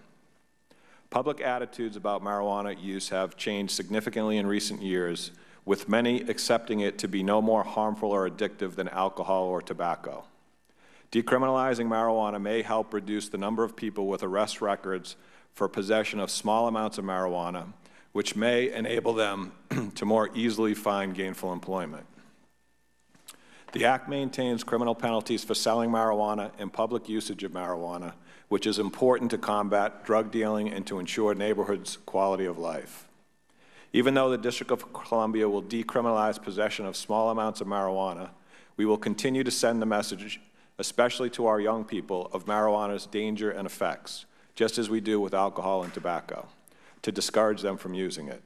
Public attitudes about marijuana use have changed significantly in recent years, with many accepting it to be no more harmful or addictive than alcohol or tobacco. Decriminalizing marijuana may help reduce the number of people with arrest records for possession of small amounts of marijuana, which may enable them to more easily find gainful employment. The Act maintains criminal penalties for selling marijuana and public usage of marijuana, which is important to combat drug dealing and to ensure neighborhoods' quality of life. Even though the District of Columbia will decriminalize possession of small amounts of marijuana, we will continue to send the message, especially to our young people, of marijuana's danger and effects, just as we do with alcohol and tobacco, to discourage them from using it.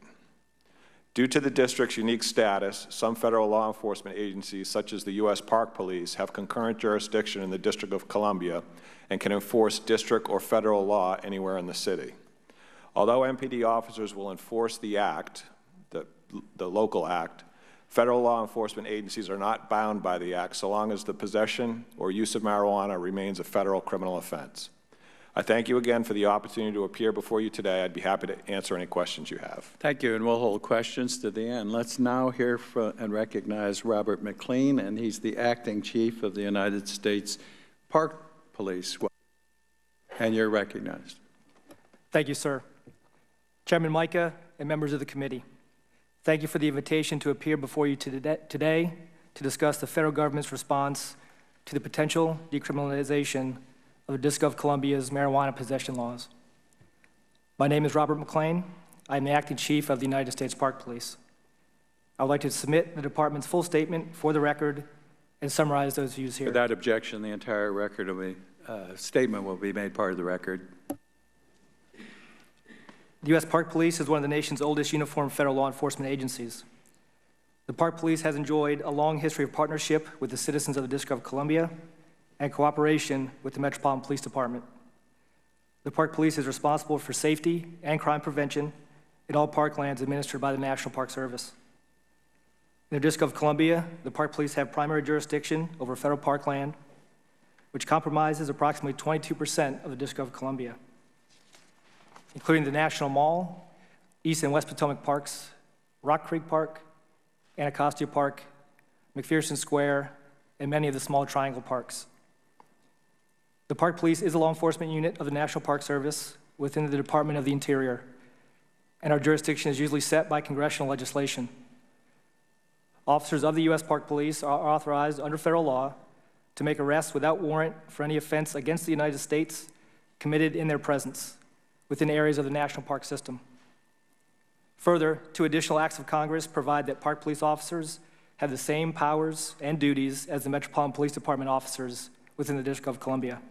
Due to the district's unique status, some federal law enforcement agencies, such as the U.S. Park Police, have concurrent jurisdiction in the District of Columbia and can enforce district or federal law anywhere in the city. Although MPD officers will enforce the act, the local act, federal law enforcement agencies are not bound by the act so long as the possession or use of marijuana remains a federal criminal offense. I thank you again for the opportunity to appear before you today. I'd be happy to answer any questions you have. Thank you, and we'll hold questions to the end. Let's now hear from and recognize Robert McLean, and he's the Acting Chief of the United States Park Police. And you're recognized. Thank you, sir. Chairman Micah and members of the committee, thank you for the invitation to appear before you today to discuss the federal government's response to the potential decriminalization of the District of Columbia's marijuana possession laws. My name is Robert McLean. I am the Acting Chief of the United States Park Police. I would like to submit the department's full statement for the record and summarize those views here. Without objection, the entire record will be, statement will be made part of the record. The U.S. Park Police is one of the nation's oldest uniformed federal law enforcement agencies. The Park Police has enjoyed a long history of partnership with the citizens of the District of Columbia and cooperation with the Metropolitan Police Department. The Park Police is responsible for safety and crime prevention in all parklands administered by the National Park Service. In the District of Columbia, the Park Police have primary jurisdiction over federal parkland, which compromises approximately 22% of the District of Columbia, including the National Mall, East and West Potomac Parks, Rock Creek Park, Anacostia Park, McPherson Square, and many of the small triangle parks. The Park Police is a law enforcement unit of the National Park Service within the Department of the Interior, and our jurisdiction is usually set by congressional legislation. Officers of the U.S. Park Police are authorized under federal law to make arrests without warrant for any offense against the United States committed in their presence within areas of the national park system. Further, two additional acts of Congress provide that Park Police officers have the same powers and duties as the Metropolitan Police Department officers within the District of Columbia.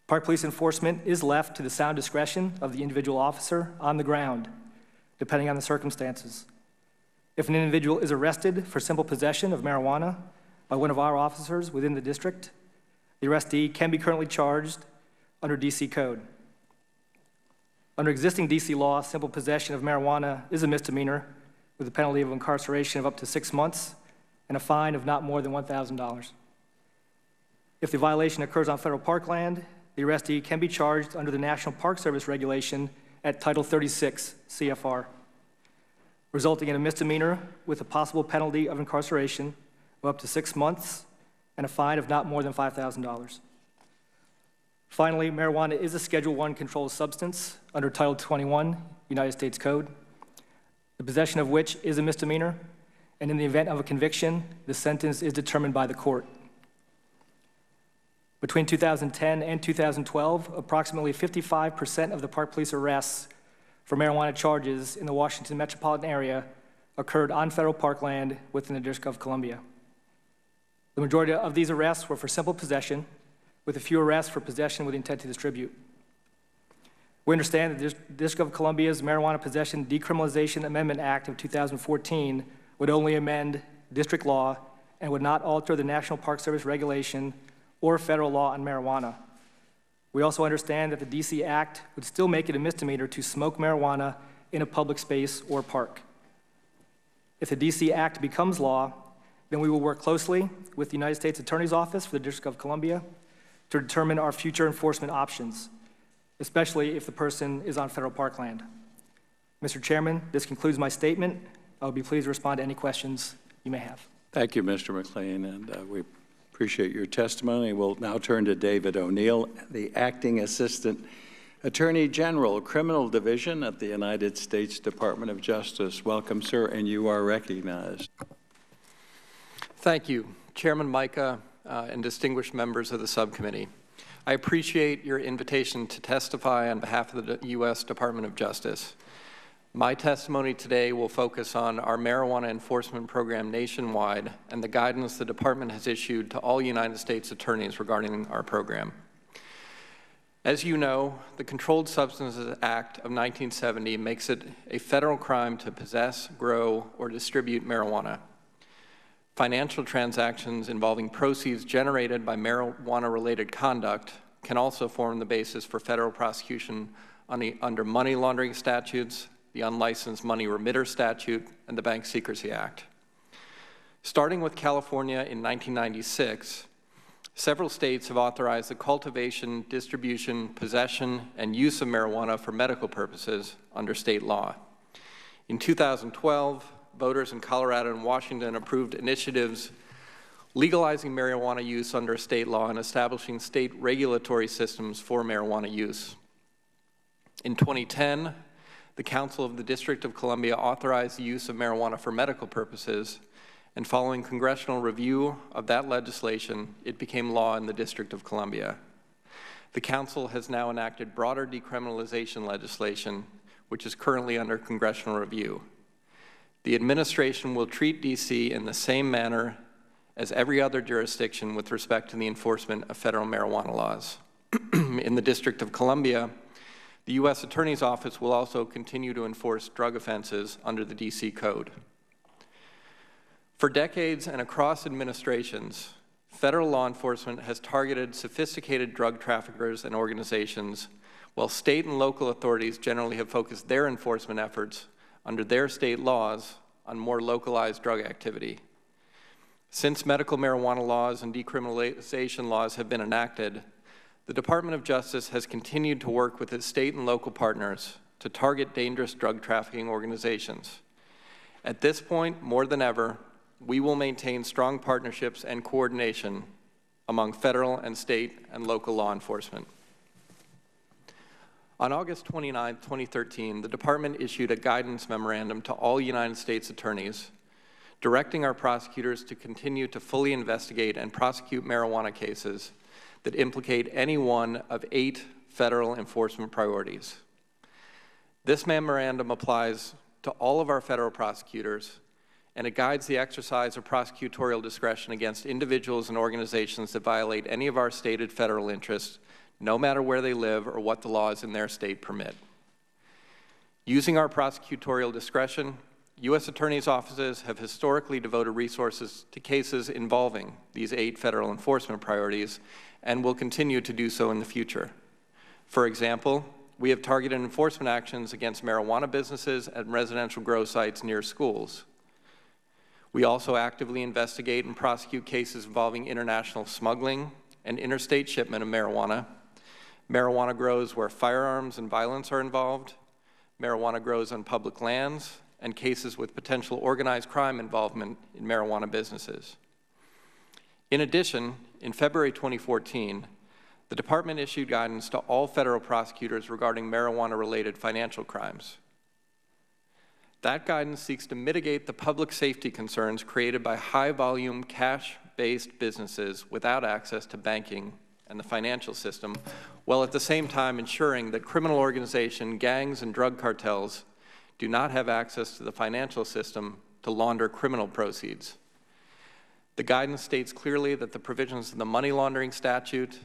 Park Police enforcement is left to the sound discretion of the individual officer on the ground, depending on the circumstances. If an individual is arrested for simple possession of marijuana by one of our officers within the district, the arrestee can be currently charged under DC Code. Under existing DC law, simple possession of marijuana is a misdemeanor with a penalty of incarceration of up to 6 months and a fine of not more than $1,000. If the violation occurs on federal parkland, the arrestee can be charged under the National Park Service regulation at Title 36 CFR. resulting in a misdemeanor with a possible penalty of incarceration of up to 6 months and a fine of not more than $5,000. Finally, marijuana is a Schedule I controlled substance under Title 21 United States Code, the possession of which is a misdemeanor, and in the event of a conviction, the sentence is determined by the court. Between 2010 and 2012, approximately 55% of the Park Police arrests for marijuana charges in the Washington metropolitan area occurred on federal parkland within the District of Columbia. The majority of these arrests were for simple possession, with a few arrests for possession with intent to distribute. We understand that the District of Columbia's Marijuana Possession Decriminalization Amendment Act of 2014 would only amend district law and would not alter the National Park Service regulation or federal law on marijuana. We also understand that the DC Act would still make it a misdemeanor to smoke marijuana in a public space or park. If the DC Act becomes law, then we will work closely with the United States Attorney's Office for the District of Columbia to determine our future enforcement options, especially if the person is on federal parkland. Mr. Chairman, this concludes my statement. I will be pleased to respond to any questions you may have. Thank you, Mr. McLean, and we appreciate your testimony. We'll now turn to David O'Neill, the Acting Assistant Attorney General, Criminal Division at the United States Department of Justice. Welcome, sir, and you are recognized. Thank you, Chairman Micah and distinguished members of the subcommittee. I appreciate your invitation to testify on behalf of the U.S. Department of Justice. My testimony today will focus on our marijuana enforcement program nationwide and the guidance the department has issued to all United States attorneys regarding our program. As you know, the Controlled Substances Act of 1970 makes it a federal crime to possess, grow, or distribute marijuana. Financial transactions involving proceeds generated by marijuana-related conduct can also form the basis for federal prosecution under money laundering statutes, the Unlicensed Money Remitter Statute, and the Bank Secrecy Act. Starting with California in 1996, several states have authorized the cultivation, distribution, possession, and use of marijuana for medical purposes under state law. In 2012, voters in Colorado and Washington approved initiatives legalizing marijuana use under state law and establishing state regulatory systems for marijuana use. In 2010, the Council of the District of Columbia authorized the use of marijuana for medical purposes, and following congressional review of that legislation, it became law in the District of Columbia. The Council has now enacted broader decriminalization legislation, which is currently under congressional review. The administration will treat DC in the same manner as every other jurisdiction with respect to the enforcement of federal marijuana laws. In the District of Columbia, the U.S. Attorney's Office will also continue to enforce drug offenses under the DC Code. For decades and across administrations, federal law enforcement has targeted sophisticated drug traffickers and organizations, while state and local authorities generally have focused their enforcement efforts under their state laws on more localized drug activity. Since medical marijuana laws and decriminalization laws have been enacted, the Department of Justice has continued to work with its state and local partners to target dangerous drug trafficking organizations. At this point, more than ever, we will maintain strong partnerships and coordination among federal and state and local law enforcement. On August 29, 2013, the Department issued a guidance memorandum to all United States attorneys, directing our prosecutors to continue to fully investigate and prosecute marijuana cases that implicate any one of 8 federal enforcement priorities. This memorandum applies to all of our federal prosecutors, and it guides the exercise of prosecutorial discretion against individuals and organizations that violate any of our stated federal interests, no matter where they live or what the laws in their state permit. Using our prosecutorial discretion, U.S. attorneys' offices have historically devoted resources to cases involving these 8 federal enforcement priorities and will continue to do so in the future. For example, we have targeted enforcement actions against marijuana businesses and residential grow sites near schools. We also actively investigate and prosecute cases involving international smuggling and interstate shipment of marijuana grows where firearms and violence are involved, marijuana grows on public lands, and cases with potential organized crime involvement in marijuana businesses. In addition, in February 2014, the Department issued guidance to all federal prosecutors regarding marijuana-related financial crimes. That guidance seeks to mitigate the public safety concerns created by high-volume, cash-based businesses without access to banking and the financial system, while at the same time ensuring that criminal organizations, gangs, and drug cartels do not have access to the financial system to launder criminal proceeds. The guidance states clearly that the provisions of the money laundering statute,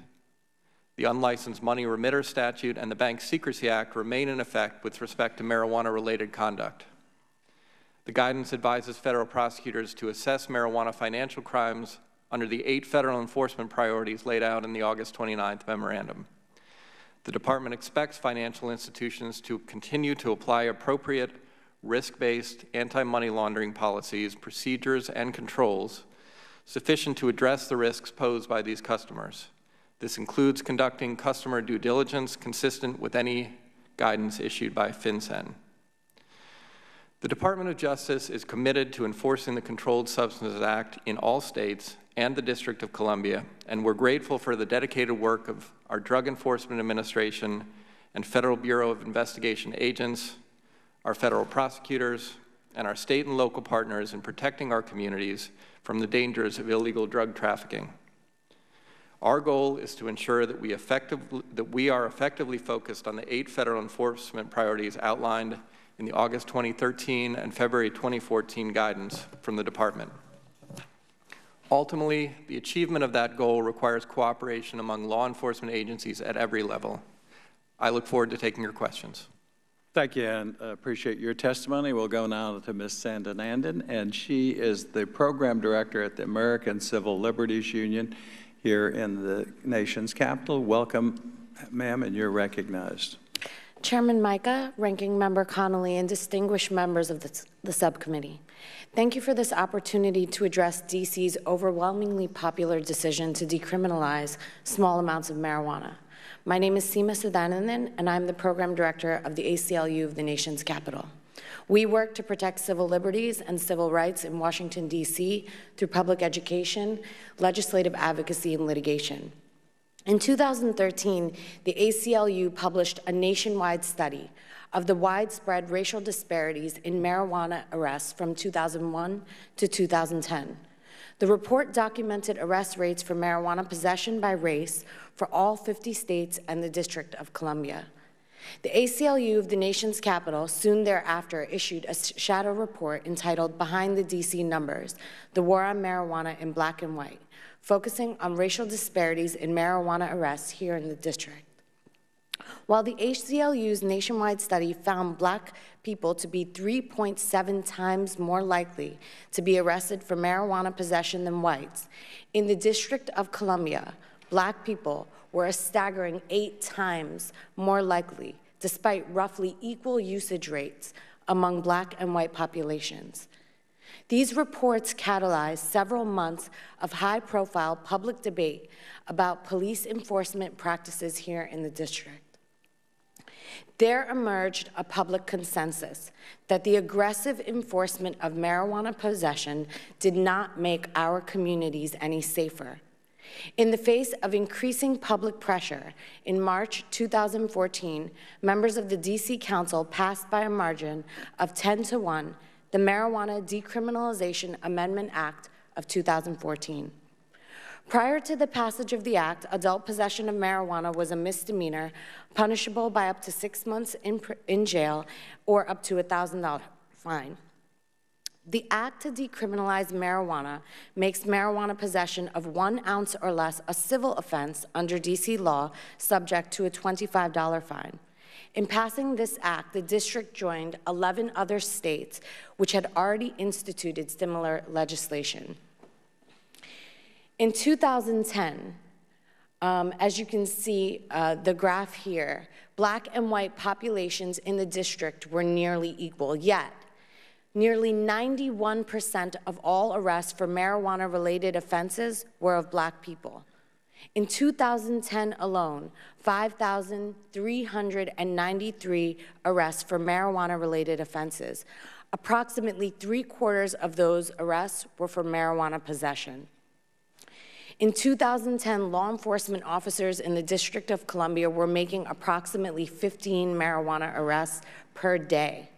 the unlicensed money remitter statute, and the Bank Secrecy Act remain in effect with respect to marijuana-related conduct. The guidance advises federal prosecutors to assess marijuana financial crimes under the 8 federal enforcement priorities laid out in the August 29th memorandum. The Department expects financial institutions to continue to apply appropriate risk-based anti-money laundering policies, procedures, and controls sufficient to address the risks posed by these customers. This includes conducting customer due diligence consistent with any guidance issued by FinCEN. The Department of Justice is committed to enforcing the Controlled Substances Act in all states and the District of Columbia, and we're grateful for the dedicated work of our Drug Enforcement Administration and Federal Bureau of Investigation agents, our federal prosecutors, and our state and local partners in protecting our communities from the dangers of illegal drug trafficking. Our goal is to ensure that we are effectively focused on the 8 federal enforcement priorities outlined in the August 2013 and February 2014 guidance from the Department. Ultimately, the achievement of that goal requires cooperation among law enforcement agencies at every level. I look forward to taking your questions. Thank you, and appreciate your testimony. We'll go now to Ms. Sandanandan, and she is the Program Director at the American Civil Liberties Union here in the nation's capital. Welcome, ma'am, and you're recognized. Chairman Mica, Ranking Member Connolly, and distinguished members of the subcommittee, thank you for this opportunity to address D.C.'s overwhelmingly popular decision to decriminalize small amounts of marijuana. My name is Seema Sadanandan, and I'm the Program Director of the ACLU of the nation's capital. We work to protect civil liberties and civil rights in Washington, D.C. through public education, legislative advocacy, and litigation. In 2013, the ACLU published a nationwide study of the widespread racial disparities in marijuana arrests from 2001 to 2010. The report documented arrest rates for marijuana possession by race for all 50 states and the District of Columbia. The ACLU of the nation's capital soon thereafter issued a shadow report entitled Behind the DC Numbers, The War on Marijuana in Black and White, focusing on racial disparities in marijuana arrests here in the district. While the ACLU's nationwide study found Black people to be 3.7 times more likely to be arrested for marijuana possession than whites, in the District of Columbia, Black people were a staggering 8 times more likely, despite roughly equal usage rates among Black and white populations. These reports catalyzed several months of high-profile public debate about police enforcement practices here in the district. There emerged a public consensus that the aggressive enforcement of marijuana possession did not make our communities any safer. In the face of increasing public pressure, in March 2014, members of the D.C. Council passed by a margin of 10-1 the Marijuana Decriminalization Amendment Act of 2014. Prior to the passage of the act, adult possession of marijuana was a misdemeanor, punishable by up to 6 months in jail or up to a $1,000 fine. The act to decriminalize marijuana makes marijuana possession of 1 ounce or less a civil offense under D.C. law, subject to a $25 fine. In passing this act, the district joined 11 other states which had already instituted similar legislation. In 2010, as you can see the graph here, Black and white populations in the district were nearly equal, yet nearly 91% of all arrests for marijuana-related offenses were of Black people. In 2010 alone, 5,393 arrests for marijuana-related offenses. Approximately 3/4 of those arrests were for marijuana possession. In 2010, law enforcement officers in the District of Columbia were making approximately 15 marijuana arrests per day.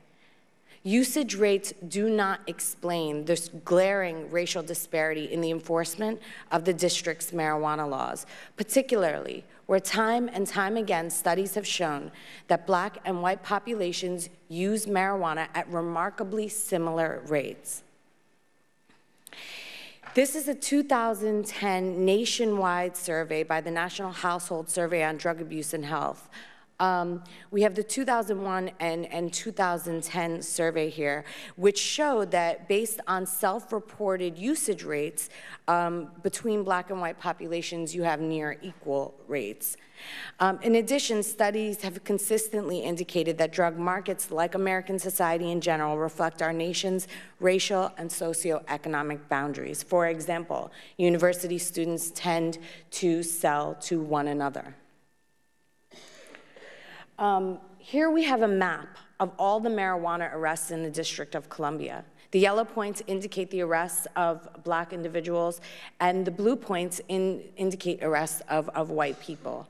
Usage rates do not explain this glaring racial disparity in the enforcement of the district's marijuana laws, particularly where time and time again studies have shown that Black and white populations use marijuana at remarkably similar rates. This is a 2010 nationwide survey by the National Household Survey on Drug Abuse and Health. We have the 2001 and 2010 survey here, which showed that based on self-reported usage rates between Black and white populations, you have near equal rates. In addition, studies have consistently indicated that drug markets, like American society in general, reflect our nation's racial and socioeconomic boundaries. For example, university students tend to sell to one another. Here we have a map of all the marijuana arrests in the District of Columbia. The yellow points indicate the arrests of Black individuals, and the blue points indicate arrests of white people.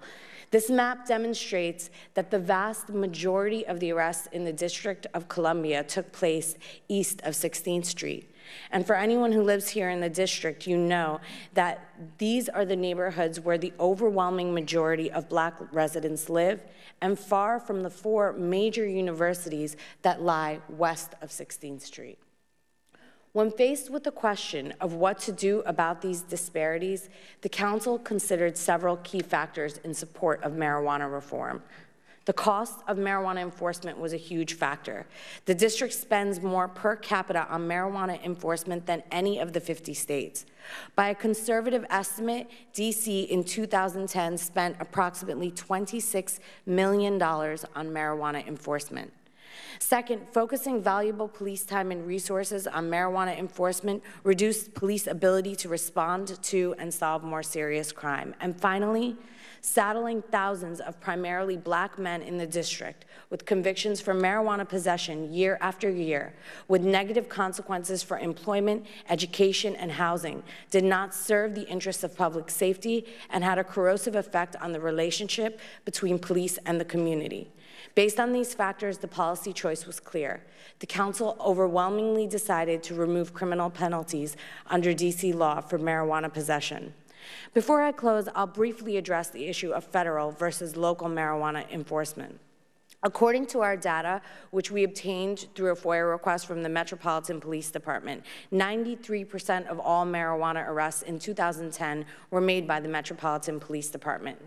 This map demonstrates that the vast majority of the arrests in the District of Columbia took place east of 16th Street. And for anyone who lives here in the district, you know that these are the neighborhoods where the overwhelming majority of Black residents live, and far from the 4 major universities that lie west of 16th Street. When faced with the question of what to do about these disparities, the Council considered several key factors in support of marijuana reform. The cost of marijuana enforcement was a huge factor. The district spends more per capita on marijuana enforcement than any of the 50 states. By a conservative estimate, DC in 2010 spent approximately $26 million on marijuana enforcement. Second, focusing valuable police time and resources on marijuana enforcement reduced police ability to respond to and solve more serious crime. And finally, saddling thousands of primarily Black men in the district with convictions for marijuana possession year after year, with negative consequences for employment, education, and housing, did not serve the interests of public safety and had a corrosive effect on the relationship between police and the community. Based on these factors, the policy choice was clear. The Council overwhelmingly decided to remove criminal penalties under DC law for marijuana possession. Before I close, I'll briefly address the issue of federal versus local marijuana enforcement. According to our data, which we obtained through a FOIA request from the Metropolitan Police Department, 93% of all marijuana arrests in 2010 were made by the Metropolitan Police Department.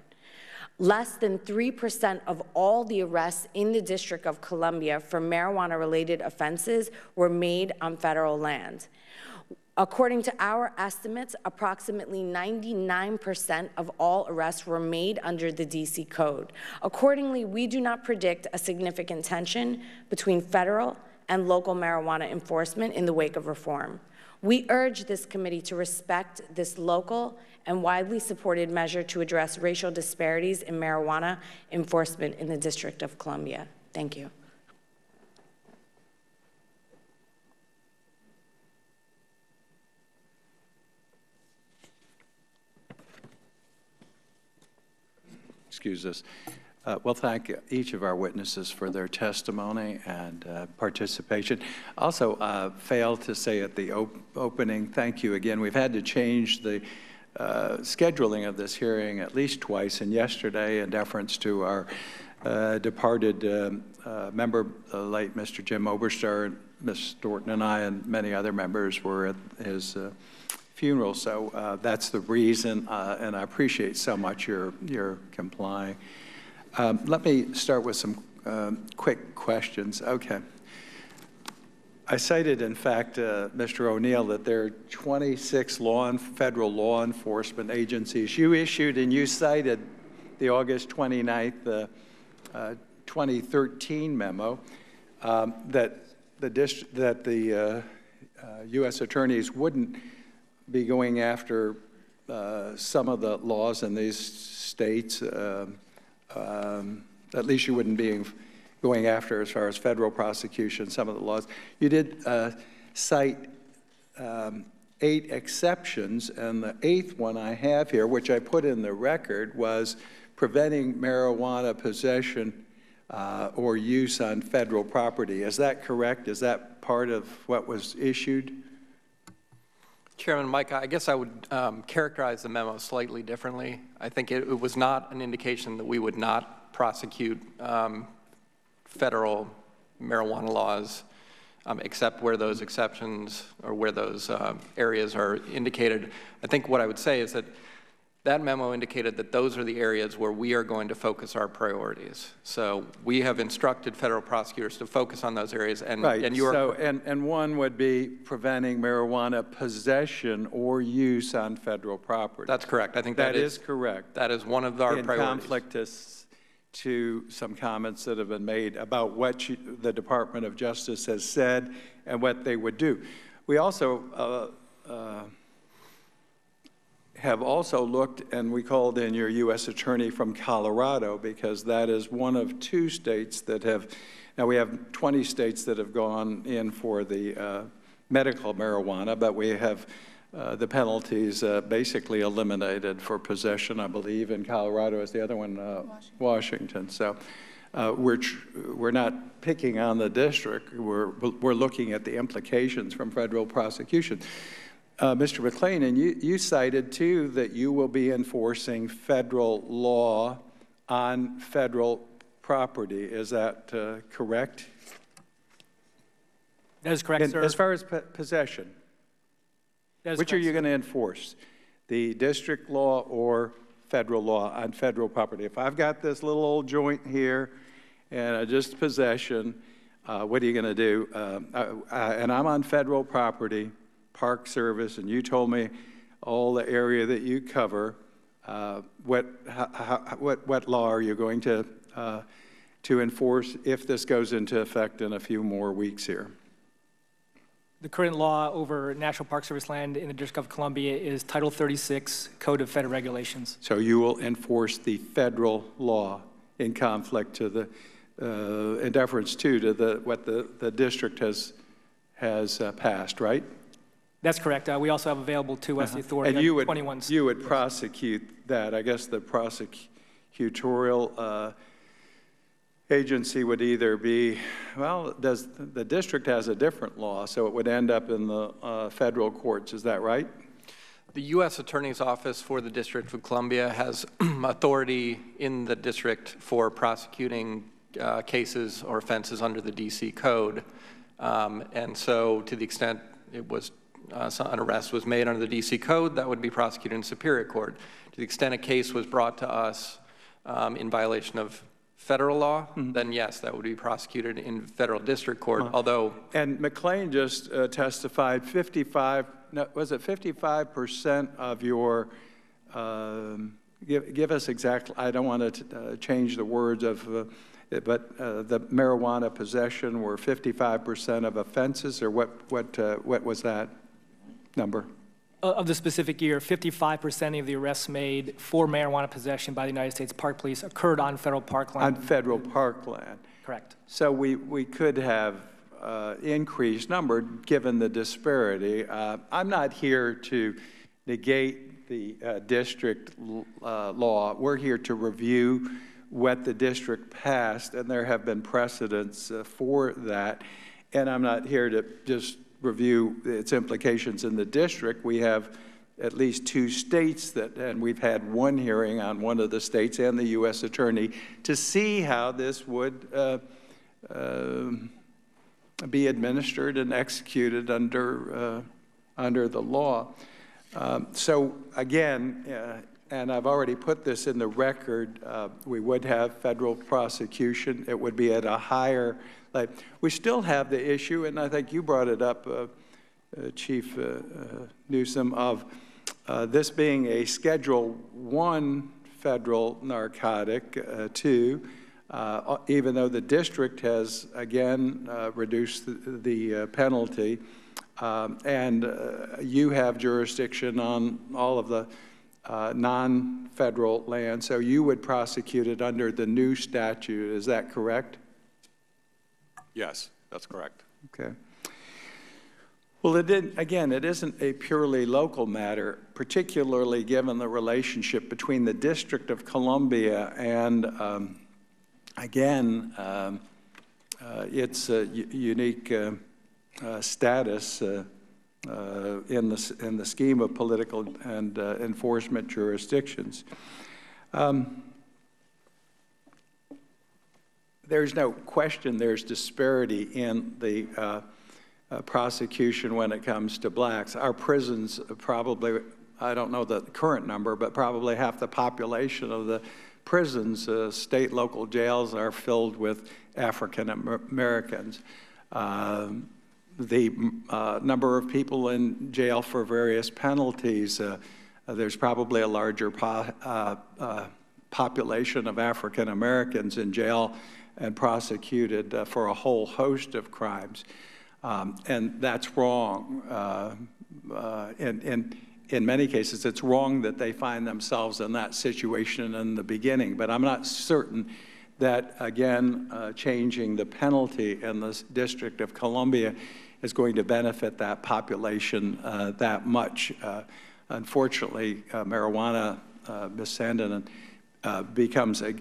Less than 3% of all the arrests in the District of Columbia for marijuana-related offenses were made on federal land. According to our estimates, approximately 99% of all arrests were made under the DC Code. Accordingly, we do not predict a significant tension between federal and local marijuana enforcement in the wake of reform. We urge this committee to respect this local and widely supported measure to address racial disparities in marijuana enforcement in the District of Columbia. Thank you. Excuse us. Well, thank each of our witnesses for their testimony and participation. Also, failed to say at the opening, thank you again. We've had to change the scheduling of this hearing at least twice, and yesterday, in deference to our departed member, the late Mr. Jim Oberstar, Ms. Thornton and I and many other members were at his funeral. So that's the reason, and I appreciate so much your complying. Let me start with some quick questions. Okay. I cited, in fact, Mr. O'Neill, that there are 26 federal law enforcement agencies. You issued and you cited the August 29th, 2013 memo that the U.S. attorneys wouldn't be going after some of the laws in these states, at least you wouldn't be going after as far as federal prosecution, some of the laws. You did cite 8 exceptions, and the 8th one I have here, which I put in the record, was preventing marijuana possession or use on federal property. Is that correct? Is that part of what was issued? Chairman Micah, I guess I would characterize the memo slightly differently. I think it was not an indication that we would not prosecute federal marijuana laws except where those exceptions or where those areas are indicated. I think what I would say is that that memo indicated that those are the areas where we are going to focus our priorities. So we have instructed federal prosecutors to focus on those areas. And, right. And, you are so, and one would be preventing marijuana possession or use on federal property. That's correct. I think that is correct. That is one of our priorities. In conflict to some comments that have been made about what the Department of Justice has said and what they would do. We also have also looked, and we called in your U.S. Attorney from Colorado, because that is one of 2 states that have, now we have 20 states that have gone in for the medical marijuana, but we have the penalties basically eliminated for possession, I believe, in Colorado is the other one, Washington. So we're not picking on the district, we're looking at the implications from federal prosecution. Mr. McLean, and you cited, too, that you will be enforcing federal law on federal property. Is that correct? That is correct, sir. As far as possession, which are you going to enforce? The district law or federal law on federal property? If I've got this little old joint here and just possession, what are you going to do? And I'm on federal property, Park Service, and you told me all the area that you cover. What law are you going to enforce if this goes into effect in a few more weeks here? The current law over National Park Service land in the District of Columbia is Title 36, Code of Federal Regulations. So you will enforce the federal law in conflict to the, in deference to what the district has passed, right? That's correct. We also have available to us the authority and you of 21 you would prosecute that. I guess the prosecutorial agency would either be, well, the district has a different law, so it would end up in the federal courts. Is that right? The U.S. Attorney's Office for the District of Columbia has authority in the district for prosecuting cases or offenses under the D.C. Code. And so to the extent it was an arrest was made under the D.C. Code, that would be prosecuted in Superior Court. To the extent a case was brought to us in violation of federal law, then yes, that would be prosecuted in federal district court, although... And McLean just testified 55% of your, give us exactly, I don't want to change the words of, but the marijuana possession were 55% of offenses, or what was that number? Of the specific year, 55% of the arrests made for marijuana possession by the United States Park Police occurred on federal parkland. On federal parkland. Correct. So we could have increased number given the disparity. I'm not here to negate the district law. We're here to review what the district passed, and there have been precedents for that. And I'm not here to just review its implications in the district. We have at least 2 states and we've had one hearing on one of the states and the U.S. Attorney to see how this would be administered and executed under the law. So again, and I've already put this in the record, we would have federal prosecution. It would be at a higher level. We still have the issue, and I think you brought it up, Chief Newsom, of this being a Schedule I federal narcotic, too, even though the district has, again, reduced the penalty, and you have jurisdiction on all of the non-federal land, so you would prosecute it under the new statute. Is that correct? Yes, that's correct. Okay. Well, again, it isn't a purely local matter, particularly given the relationship between the District of Columbia and, again, its unique status in the scheme of political and enforcement jurisdictions. There's no question there's disparity in the prosecution when it comes to blacks. Our prisons probably, I don't know the current number, but probably half the population of the prisons, state, local jails are filled with African Americans. The number of people in jail for various penalties, there's probably a larger population of African Americans in jail and prosecuted for a whole host of crimes. And that's wrong. In many cases, it's wrong that they find themselves in that situation in the beginning. But I'm not certain that, again, changing the penalty in the District of Columbia is going to benefit that population that much. Unfortunately, marijuana, Ms. Sandin, becomes a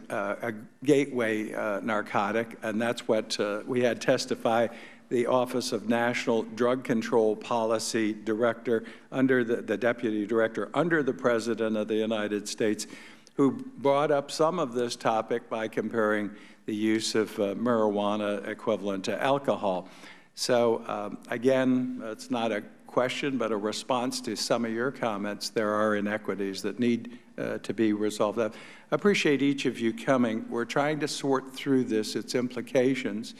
gateway narcotic, and that's what we had testify the Office of National Drug Control Policy Director under the Deputy Director under the President of the United States, who brought up some of this topic by comparing the use of marijuana equivalent to alcohol. So again, it's not a question, but a response to some of your comments. There are inequities that need to be resolved. I appreciate each of you coming. We're trying to sort through this, its implications.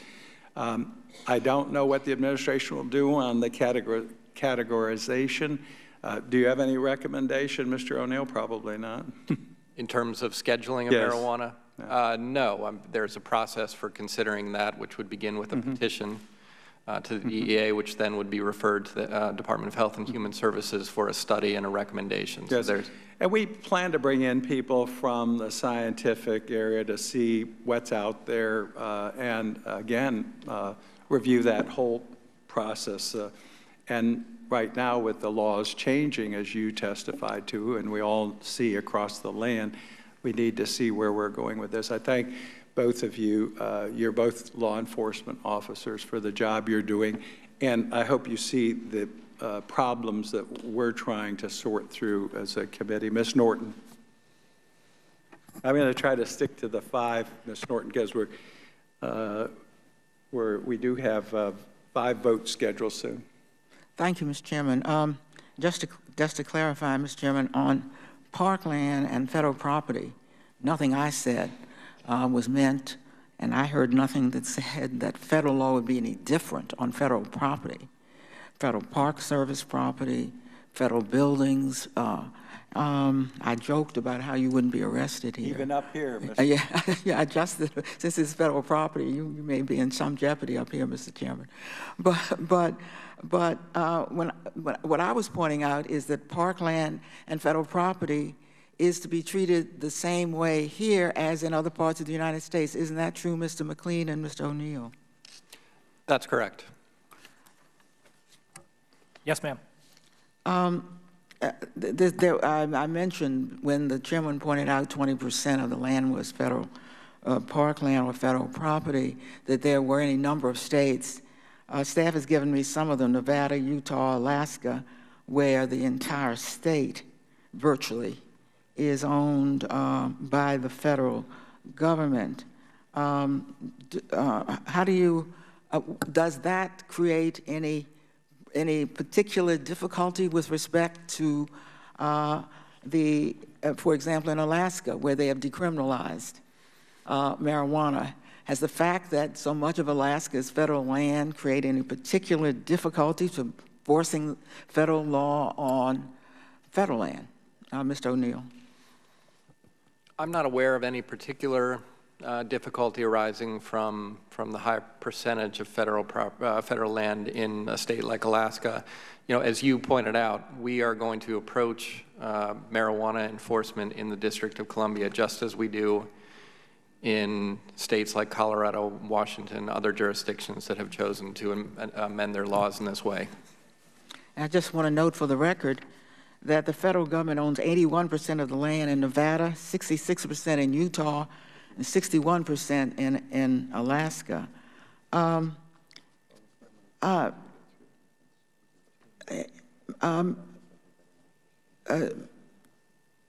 I don't know what the administration will do on the categorization. Do you have any recommendation, Mr. O'Neill? Probably not. In terms of scheduling of Yes. marijuana? No, there's a process for considering that, which would begin with a petition to the DEA, which then would be referred to the Department of Health and Human Services for a study and a recommendation. Yes. So and we plan to bring in people from the scientific area to see what's out there and, again, review that whole process. And right now, with the laws changing, as you testified to, and we all see across the land, we need to see where we're going with this. I thank both of you. You're both law enforcement officers for the job you're doing, and I hope you see the problems that we're trying to sort through as a committee. Ms. Norton. I'm going to try to stick to the 5, Ms. Norton, because we do have 5 votes scheduled soon. Thank you, Mr. Chairman. Just to clarify, Mr. Chairman, on parkland and federal property, nothing I said was meant, and I heard nothing that said that federal law would be any different on federal property. Federal Park Service property, federal buildings. I joked about how you wouldn't be arrested here. Even up here, Mr. Yeah, I adjusted. Since it's federal property, you may be in some jeopardy up here, Mr. Chairman. But what I was pointing out is that parkland and federal property is to be treated the same way here as in other parts of the United States. Isn't that true, Mr. McLean and Mr. O'Neill? that's correct. Yes, ma'am. I mentioned when the chairman pointed out 20% of the land was federal parkland or federal property, that there were any number of states. Staff has given me some of them, Nevada, Utah, Alaska, where the entire state virtually is owned by the federal government. How do you, does that create any particular difficulty with respect to for example, in Alaska, where they have decriminalized marijuana? Has the fact that so much of Alaska is federal land created any particular difficulty to forcing federal law on federal land? Mr. O'Neill. I'm not aware of any particular difficulty arising from the high percentage of federal land in a state like Alaska. You know, as you pointed out, we are going to approach marijuana enforcement in the District of Columbia just as we do in states like Colorado, Washington, other jurisdictions that have chosen to amend their laws in this way. I just want to note for the record that the federal government owns 81% of the land in Nevada, 66% in Utah, and 61% in Alaska.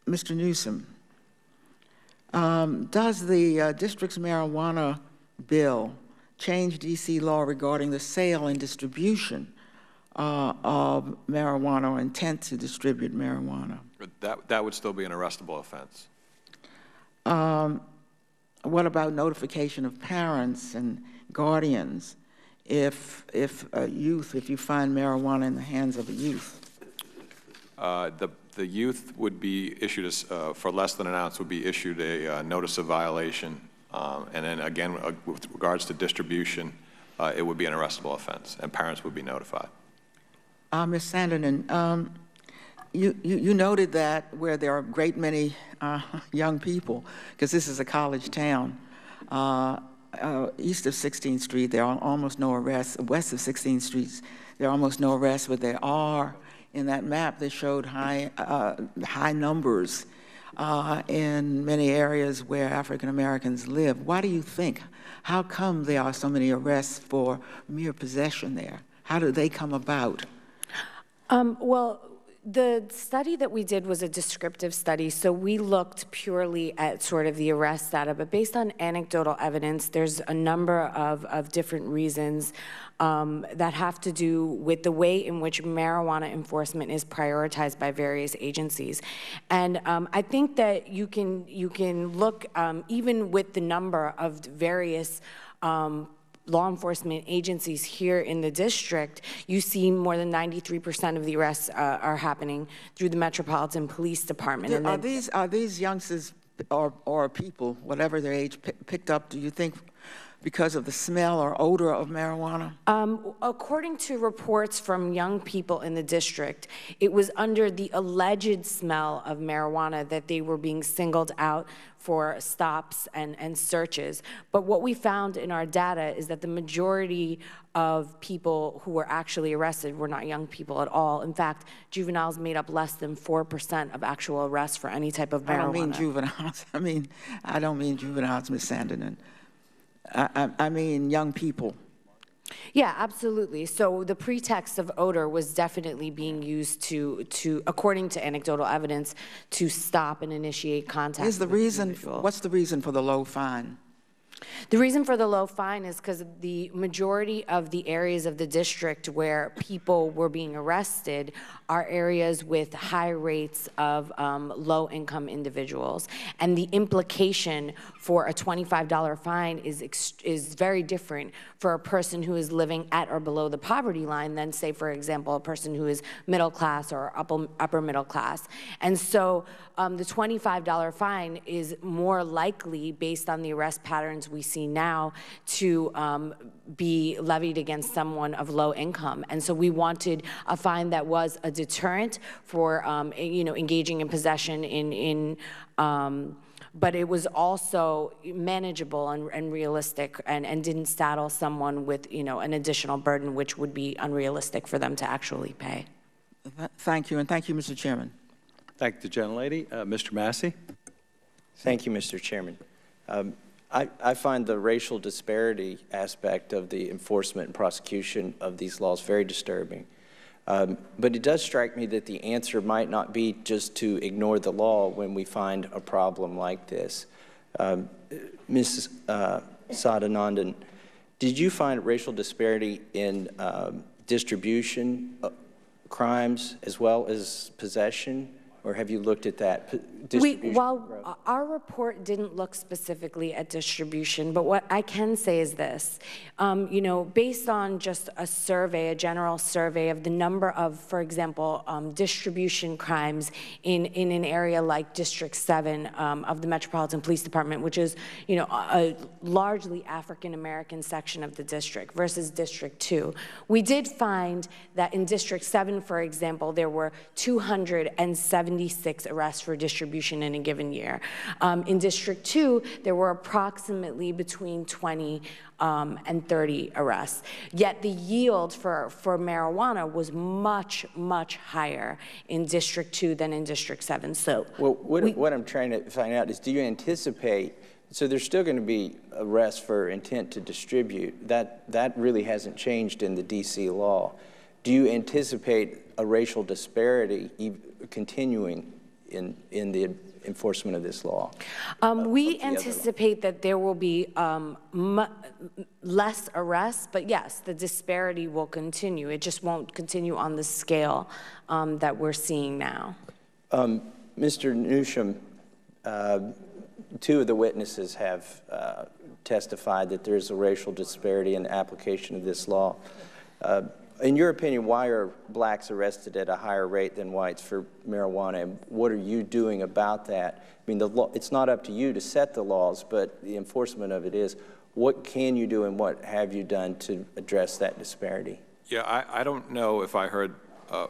Mr. Newsom, does the district's marijuana bill change D.C. law regarding the sale and distribution of marijuana or intent to distribute marijuana? That would still be an arrestable offense. What about notification of parents and guardians if you find marijuana in the hands of a youth? The youth would be issued, for less than an ounce, would be issued a notice of violation. And then again, with regards to distribution, it would be an arrestable offense, and parents would be notified. Ms. Sanderson, you noted that where there are a great many young people, because this is a college town, east of 16th Street, there are almost no arrests. West of 16th Street, there are almost no arrests, but there are. In that map, they showed high numbers in many areas where African Americans live. Why do you think? How come there are so many arrests for mere possession there? How do they come about? Well, the study that we did was a descriptive study, so we looked purely at sort of the arrest data, but based on anecdotal evidence, there's a number of different reasons that have to do with the way in which marijuana enforcement is prioritized by various agencies. And I think that you can look, even with the number of various law enforcement agencies here in the district, you see more than 93% of the arrests are happening through the Metropolitan Police Department. And are these youngsters or people, whatever their age, picked up, do you think, because of the smell or odor of marijuana? According to reports from young people in the district, it was under the alleged smell of marijuana that they were being singled out for stops and searches. But what we found in our data is that the majority of people who were actually arrested were not young people at all. In fact, juveniles made up less than 4% of actual arrests for any type of marijuana. I don't mean juveniles. I don't mean juveniles, Ms. Sanderson. I mean young people. Yeah, absolutely. So the pretext of odor was definitely being used to according to anecdotal evidence, to stop and initiate contact. What's the reason for the low fine? The reason for the low fine is because the majority of the areas of the district where people were being arrested are areas with high rates of low-income individuals. And the implication for a $25 fine is very different for a person who is living at or below the poverty line than, say, for example, a person who is middle class or upper middle class. And so the $25 fine is more likely, based on the arrest patterns we see now, to be levied against someone of low income. And so we wanted a fine that was a deterrent for engaging in possession but it was also manageable and realistic and didn't saddle someone with an additional burden which would be unrealistic for them to actually pay. Thank you, and thank you, Mr. Chairman. Thank the gentlelady. Mr. Massey. Thank you, Mr. Chairman. I find the racial disparity aspect of the enforcement and prosecution of these laws very disturbing. But it does strike me that the answer might not be just to ignore the law when we find a problem like this. Ms. Sadanandan, did you find racial disparity in distribution crimes as well as possession Or have you looked at that distribution? While our report didn't look specifically at distribution, but what I can say is this, you know, based on just a survey, a general survey of the number of, for example, distribution crimes in an area like District 7 of the Metropolitan Police Department, which is, you know, a largely African-American section of the district versus District 2, we did find that in District 7, for example, there were 276 arrests for distribution in a given year. In District 2, there were approximately between 20 and 30 arrests. Yet the yield for marijuana was much, much higher in District 2 than in District 7. So, well, what I'm trying to find out is, do you anticipate, so there's still going to be arrests for intent to distribute. That really hasn't changed in the D.C. law. Do you anticipate a racial disparity continuing in the enforcement of this law? We anticipate that there will be less arrests, but yes, the disparity will continue. It just won't continue on the scale that we're seeing now. Mr. Newsham, two of the witnesses have testified that there's a racial disparity in the application of this law. In your opinion, why are blacks arrested at a higher rate than whites for marijuana, and what are you doing about that? I mean, the law, it's not up to you to set the laws, but the enforcement of it is. What can you do and what have you done to address that disparity? Yeah, I don't know if I heard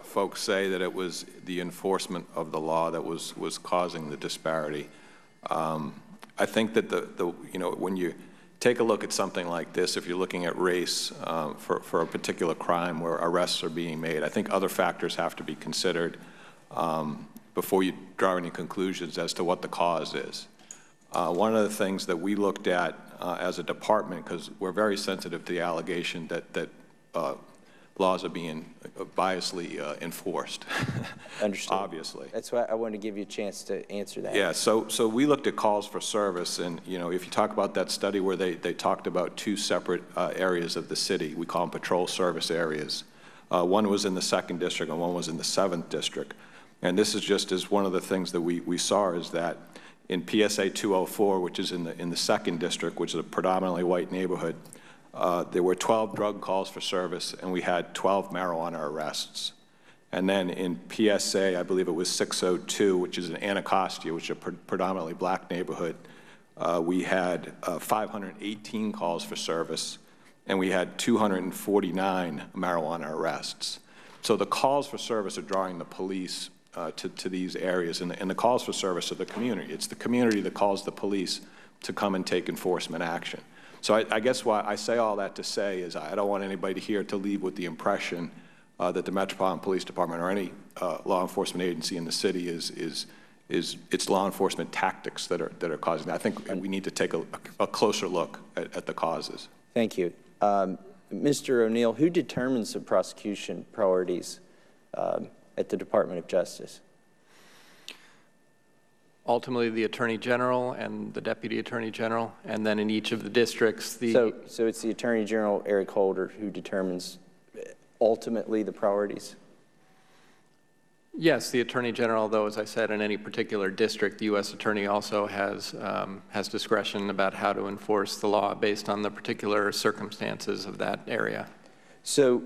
folks say that it was the enforcement of the law that was causing the disparity. I think that you know, when you take a look at something like this, if you're looking at race for a particular crime where arrests are being made, I think other factors have to be considered before you draw any conclusions as to what the cause is. One of the things that we looked at as a department, because we're very sensitive to the allegation that laws are being biasly enforced. Understood. Obviously. That's why I wanted to give you a chance to answer that. Yeah, so we looked at calls for service, and you know, if you talk about that study where they talked about two separate areas of the city, we call them patrol service areas. One was in the 2nd district and one was in the 7th district. And this is just as one of the things that we saw is that in PSA 204, which is in the 2nd district, which is a predominantly white neighborhood, there were 12 drug calls for service, and we had 12 marijuana arrests. And then in PSA, I believe it was 602, which is in Anacostia, which is a predominantly black neighborhood, we had 518 calls for service, and we had 249 marijuana arrests. So the calls for service are drawing the police to these areas, and the calls for service are the community. It's the community that calls the police to come and take enforcement action. So I guess why I say all that to say is I don't want anybody here to leave with the impression that the Metropolitan Police Department or any law enforcement agency in the city is it's law enforcement tactics that are causing that. I think we need to take a closer look at the causes. Thank you. Mr. O'Neill, who determines the prosecution priorities at the Department of Justice? Ultimately, the Attorney General and the Deputy Attorney General, and then in each of the districts, So it's the Attorney General, Eric Holder, who determines ultimately the priorities? Yes, the Attorney General, though, as I said, in any particular district, the U.S. Attorney also has discretion about how to enforce the law based on the particular circumstances of that area. So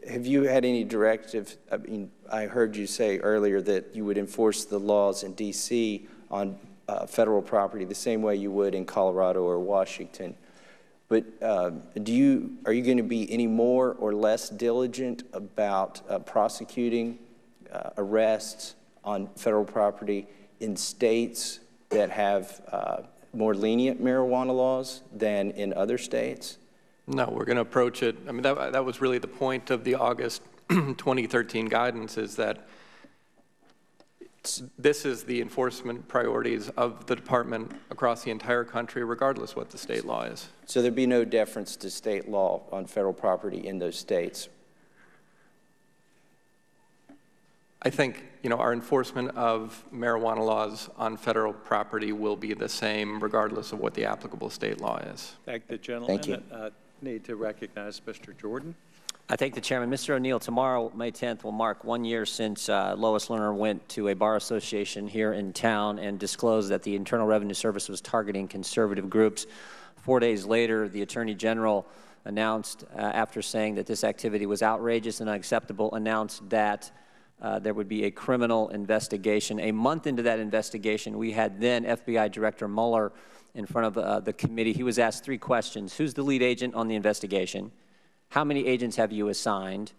have you had any directive? I mean, I heard you say earlier that you would enforce the laws in D.C. on federal property the same way you would in Colorado or Washington. But are you going to be any more or less diligent about prosecuting arrests on federal property in states that have more lenient marijuana laws than in other states? No, we're going to approach it. I mean, that was really the point of the August 2013 guidance, is that this is the enforcement priorities of the department across the entire country, regardless what the state law is. So there'd be no deference to state law on federal property in those states? I think, you know, our enforcement of marijuana laws on federal property will be the same regardless of what the applicable state law is. Thank the gentleman. Thank you. Need to recognize Mr. Jordan. I thank the chairman. Mr. O'Neill, tomorrow, May 10th, will mark 1 year since Lois Lerner went to a bar association here in town and disclosed that the Internal Revenue Service was targeting conservative groups. 4 days later, the Attorney General announced, after saying that this activity was outrageous and unacceptable, announced that there would be a criminal investigation. A month into that investigation, we had then FBI Director Mueller in front of the committee. He was asked 3 questions. Who's the lead agent on the investigation? How many agents have you assigned?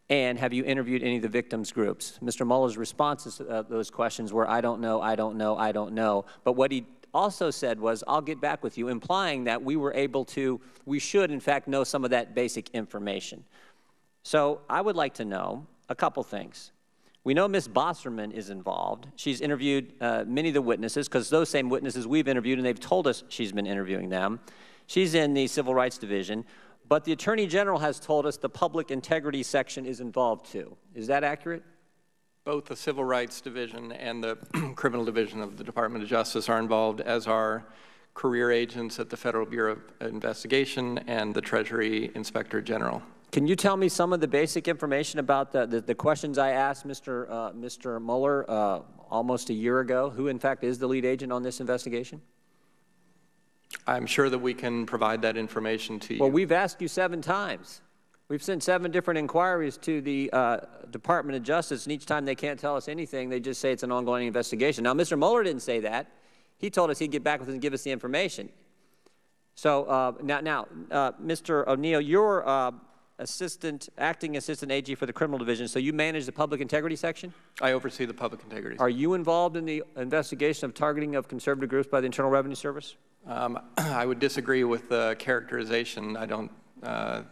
And have you interviewed any of the victims' groups? Mr. Mueller's responses to those questions were, I don't know, I don't know, I don't know. But what he also said was, I'll get back with you, implying that we should, in fact, know some of that basic information. So I would like to know a couple things. We know Ms. Bosserman is involved. She's interviewed many of the witnesses, because those same witnesses we've interviewed, and they've told us she's been interviewing them. She's in the Civil Rights Division. But the Attorney General has told us the Public Integrity Section is involved, too. Is that accurate? Both the Civil Rights Division and the Criminal Division of the Department of Justice are involved, as are career agents at the Federal Bureau of Investigation and the Treasury Inspector General. Can you tell me some of the basic information about the questions I asked Mr. Mueller almost a year ago? Who, in fact, is the lead agent on this investigation? I'm sure that we can provide that information to you. Well, we've asked you 7 times. We've sent 7 different inquiries to the Department of Justice, and each time they can't tell us anything. They just say it's an ongoing investigation. Now, Mr. Mueller didn't say that. He told us he'd get back with us and give us the information. So now, Mr. O'Neill, you're acting assistant AG for the Criminal Division, so you manage the Public Integrity Section? I oversee the Public Integrity Section. Are you involved in the investigation of targeting of conservative groups by the Internal Revenue Service? I would disagree with the characterization. I don't. Are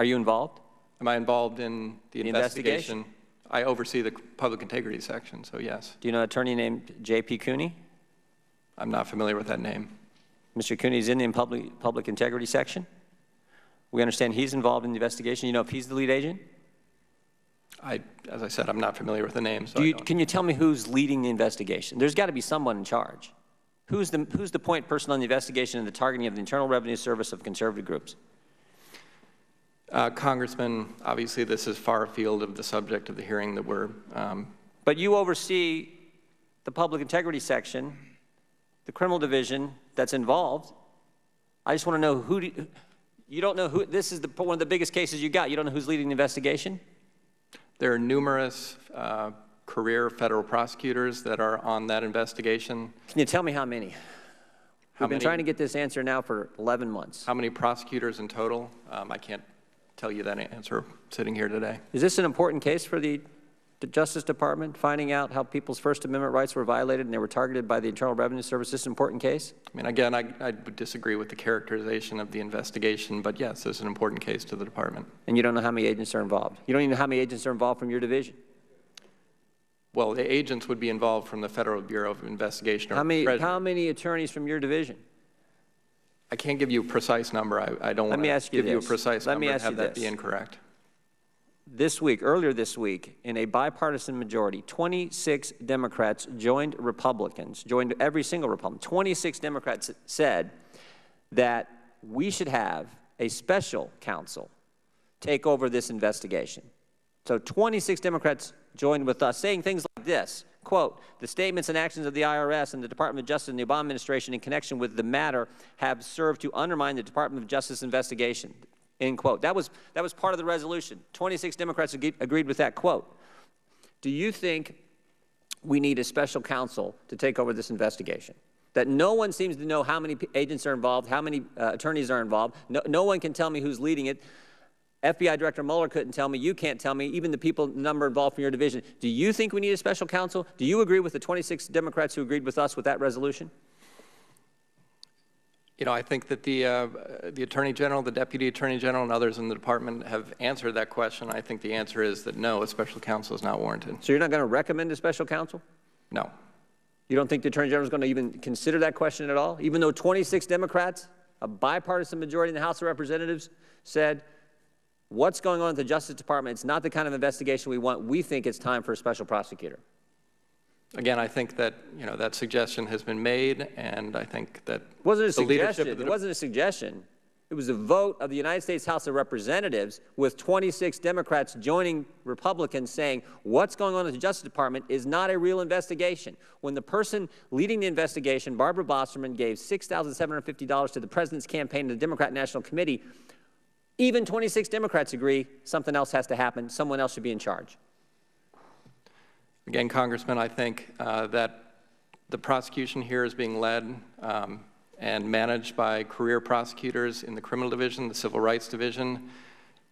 you involved? Am I involved in the investigation? I oversee the Public Integrity Section, so yes. Do you know an attorney named J.P. Cooney? I'm not familiar with that name. Mr. Cooney is in the Public Integrity Section. We understand he's involved in the investigation. You know if he's the lead agent? As I said, I'm not familiar with the name. So can you tell me who's leading the investigation? There's got to be someone in charge. Who's the point person on the investigation and the targeting of the Internal Revenue Service of conservative groups? Congressman, obviously this is far afield of the subject of the hearing that we're... But you oversee the Public Integrity Section, the Criminal Division that's involved. I just want to know who... You don't know who... This is one of the biggest cases you got. You don't know who's leading the investigation? There are numerous career federal prosecutors that are on that investigation. Can you tell me how many? We've been trying to get this answer now for 11 months. How many prosecutors in total? I can't tell you that answer sitting here today. Is this an important case for the Justice Department, finding out how people's First Amendment rights were violated and they were targeted by the Internal Revenue Service? Is this an important case? I mean, again, I would disagree with the characterization of the investigation, but yes, this is an important case to the department. And you don't know how many agents are involved? You don't even know how many agents are involved from your division? Well, the agents would be involved from the Federal Bureau of Investigation. Or how many attorneys from your division? I can't give you a precise number. I don't want to give you a precise number and have that be incorrect. Earlier this week, in a bipartisan majority, 26 Democrats joined Republicans, joined every single Republican. 26 Democrats said that we should have a special counsel take over this investigation. So 26 Democrats joined with us, saying things like this, quote, the statements and actions of the IRS and the Department of Justice and the Obama administration in connection with the matter have served to undermine the Department of Justice investigation, end quote. That was part of the resolution. 26 Democrats agreed with that quote. Do you think we need a special counsel to take over this investigation? That no one seems to know how many agents are involved, how many attorneys are involved. No one can tell me who's leading it. FBI Director Mueller couldn't tell me. You can't tell me. Even the number involved from your division. Do you think we need a special counsel? Do you agree with the 26 Democrats who agreed with us with that resolution? You know, I think that the Attorney General, the Deputy Attorney General, and others in the department have answered that question. I think the answer is that no, a special counsel is not warranted. So you're not going to recommend a special counsel? No. You don't think the Attorney General is going to even consider that question at all? Even though 26 Democrats, a bipartisan majority in the House of Representatives, said, what's going on at the Justice Department? It's not the kind of investigation we want. We think it's time for a special prosecutor. Again, I think that, you know, that suggestion has been made, and I think that it wasn't a suggestion. It wasn't a suggestion. It was a vote of the United States House of Representatives with 26 Democrats joining Republicans saying what's going on in the Justice Department is not a real investigation. When the person leading the investigation, Barbara Bosserman, gave $6,750 to the president's campaign and the Democrat National Committee, even 26 Democrats agree something else has to happen. Someone else should be in charge. Again, Congressman, I think that the prosecution here is being led and managed by career prosecutors in the criminal division, the civil rights division,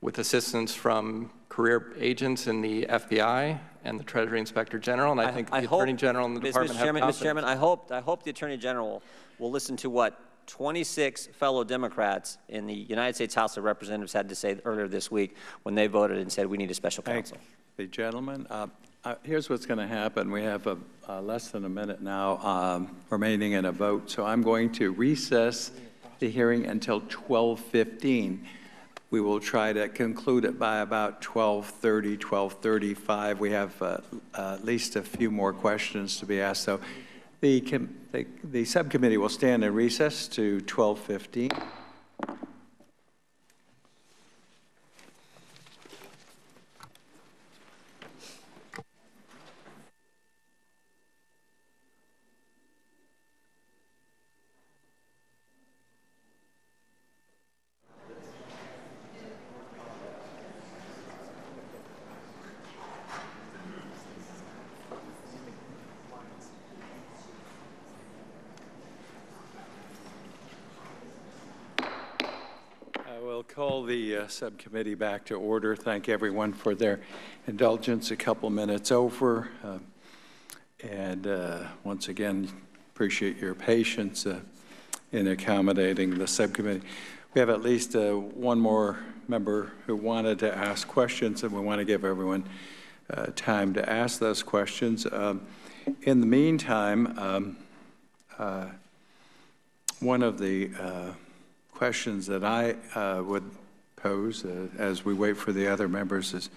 with assistance from career agents in the FBI and the Treasury Inspector General. And I think the Attorney General and the Department have confidence. Mr. Chairman, I hope the Attorney General will listen to what 26 fellow Democrats in the United States House of Representatives had to say earlier this week when they voted and said we need a special counsel. Hey, gentlemen, here's what's going to happen. We have less than a minute now remaining in a vote, so I'm going to recess the hearing until 12:15. We will try to conclude it by about 12:30, 12:35. We have at least a few more questions to be asked. So the subcommittee will stand in recess to 12:15. Call the subcommittee back to order. Thank everyone for their indulgence. A couple minutes over. Once again, appreciate your patience in accommodating the subcommittee. We have at least one more member who wanted to ask questions, and we want to give everyone time to ask those questions. In the meantime, one of the questions that I would pose as we wait for the other members is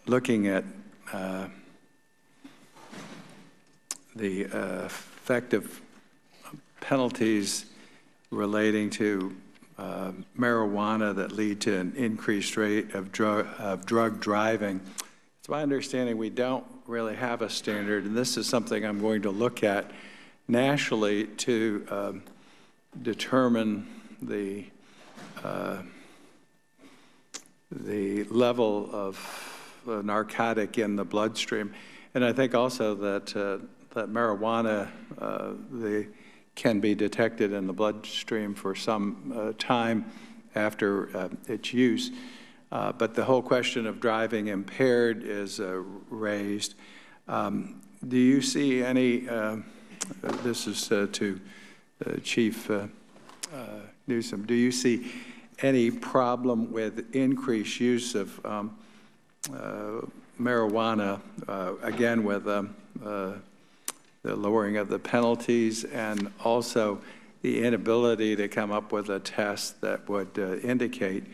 looking at the effective penalties relating to marijuana that lead to an increased rate of drug driving. It's my understanding we don't really have a standard, and this is something I'm going to look at nationally to determine the level of narcotic in the bloodstream, and I think also that that marijuana can be detected in the bloodstream for some time after its use. But the whole question of driving impaired is raised. Do you see any? This is to Chief Newsom, do you see any problem with increased use of marijuana, again with the lowering of the penalties and also the inability to come up with a test that would indicate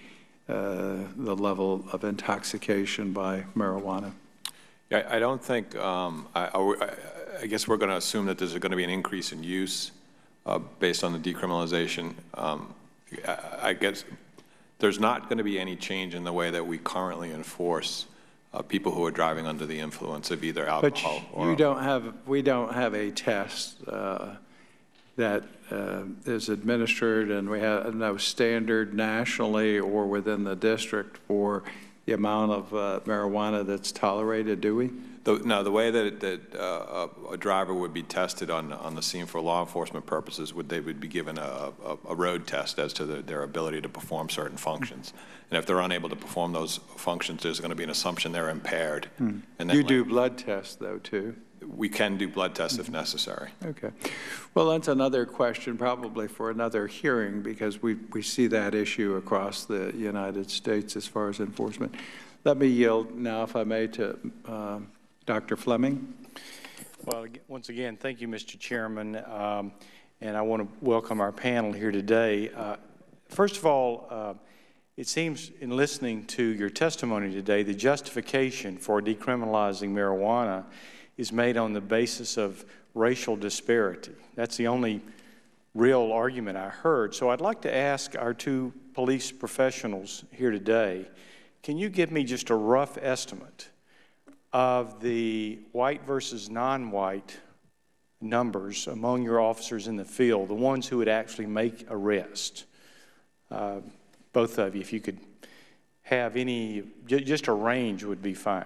the level of intoxication by marijuana? Yeah, I don't think, I guess we're going to assume that there's going to be an increase in use based on the decriminalization. I guess there's not going to be any change in the way that we currently enforce people who are driving under the influence of either alcohol or... we don't have a test that is administered, and we have no standard nationally or within the district for the amount of marijuana that's tolerated, do we? No, the way that a driver would be tested on the scene for law enforcement purposes, they would be given a road test as to their ability to perform certain functions. And if they're unable to perform those functions, there's going to be an assumption they're impaired. And you do blood tests, though, too? We can do blood tests if necessary. Okay. Well, that's another question probably for another hearing, because we see that issue across the United States as far as enforcement. Let me yield now, if I may, to Dr. Fleming. Well, once again, thank you, Mr. Chairman, and I want to welcome our panel here today. First of all, it seems in listening to your testimony today, the justification for decriminalizing marijuana is made on the basis of racial disparity. That's the only real argument I heard. So I'd like to ask our two police professionals here today, can you give me just a rough estimate of the white versus non-white numbers among your officers in the field, the ones who would actually make arrest? Both of you, if you could have any, just a range would be fine.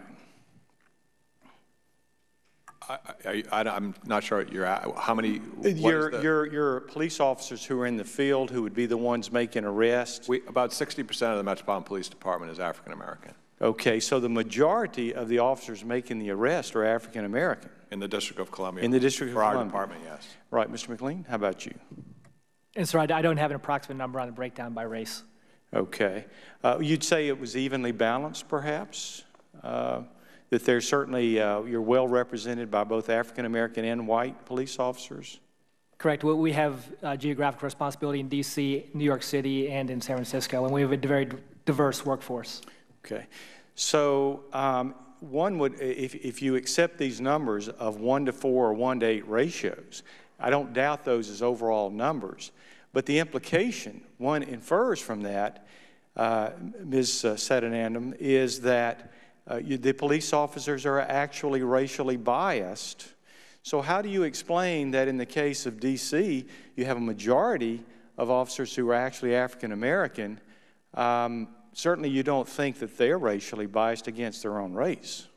I'm not sure you're at, how many? Your police officers who are in the field who would be the ones making arrests? About 60% of the Metropolitan Police Department is African American. Okay, so the majority of the officers making the arrest are African American. In the District of Columbia. In the District of Columbia. For our department, yes. Right, Mr. McLean, how about you? And sir, I don't have an approximate number on the breakdown by race. Okay. You'd say it was evenly balanced, perhaps? That there's certainly, you're well represented by both African American and white police officers? Correct. We have geographic responsibility in D.C., New York City, and in San Francisco, and we have a very diverse workforce. Okay. So one would, if you accept these numbers of 1-to-4 or 1-to-8 ratios, I don't doubt those as overall numbers, but the implication one infers from that, Ms. Sadanandam, is that the police officers are actually racially biased. So how do you explain that in the case of D.C., you have a majority of officers who are actually African American? Certainly you don't think that they're racially biased against their own race.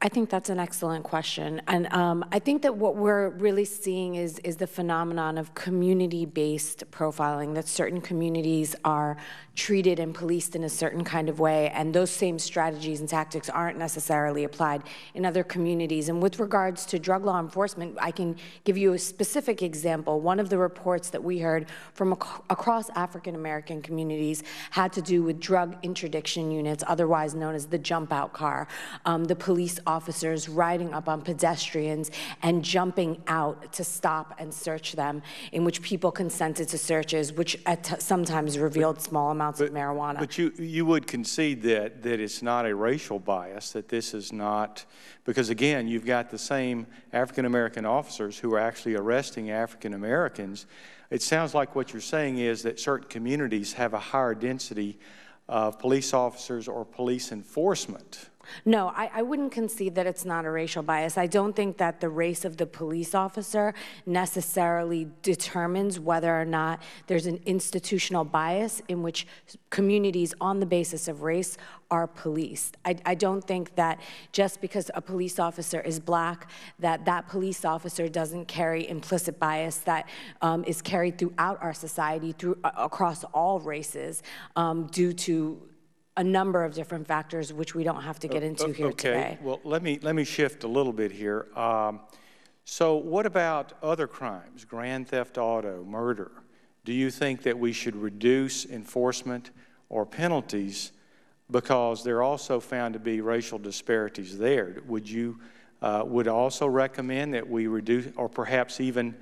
I think that's an excellent question. And I think that what we're really seeing is the phenomenon of community-based profiling, that certain communities are treated and policed in a certain kind of way, and those same strategies and tactics aren't necessarily applied in other communities. And with regards to drug law enforcement, I can give you a specific example. One of the reports that we heard from across African-American communities had to do with drug interdiction units, otherwise known as the jump-out car. The police officers riding up on pedestrians and jumping out to stop and search them, in which people consented to searches, which sometimes revealed small amounts of marijuana. But you would concede that it's not a racial bias, that this is not, because again, you've got the same African-American officers who are actually arresting African-Americans. It sounds like what you're saying is that certain communities have a higher density of police officers or police enforcement. No, I wouldn't concede that it's not a racial bias. I don't think that the race of the police officer necessarily determines whether or not there's an institutional bias in which communities on the basis of race are policed. I don't think that just because a police officer is black, that police officer doesn't carry implicit bias that is carried throughout our society, across all races, due to a number of different factors, which we don't have to get into here today. Well, let me shift a little bit here. So what about other crimes, grand theft auto, murder? Do you think that we should reduce enforcement or penalties because there are also found to be racial disparities there? Would you would also recommend that we reduce or perhaps even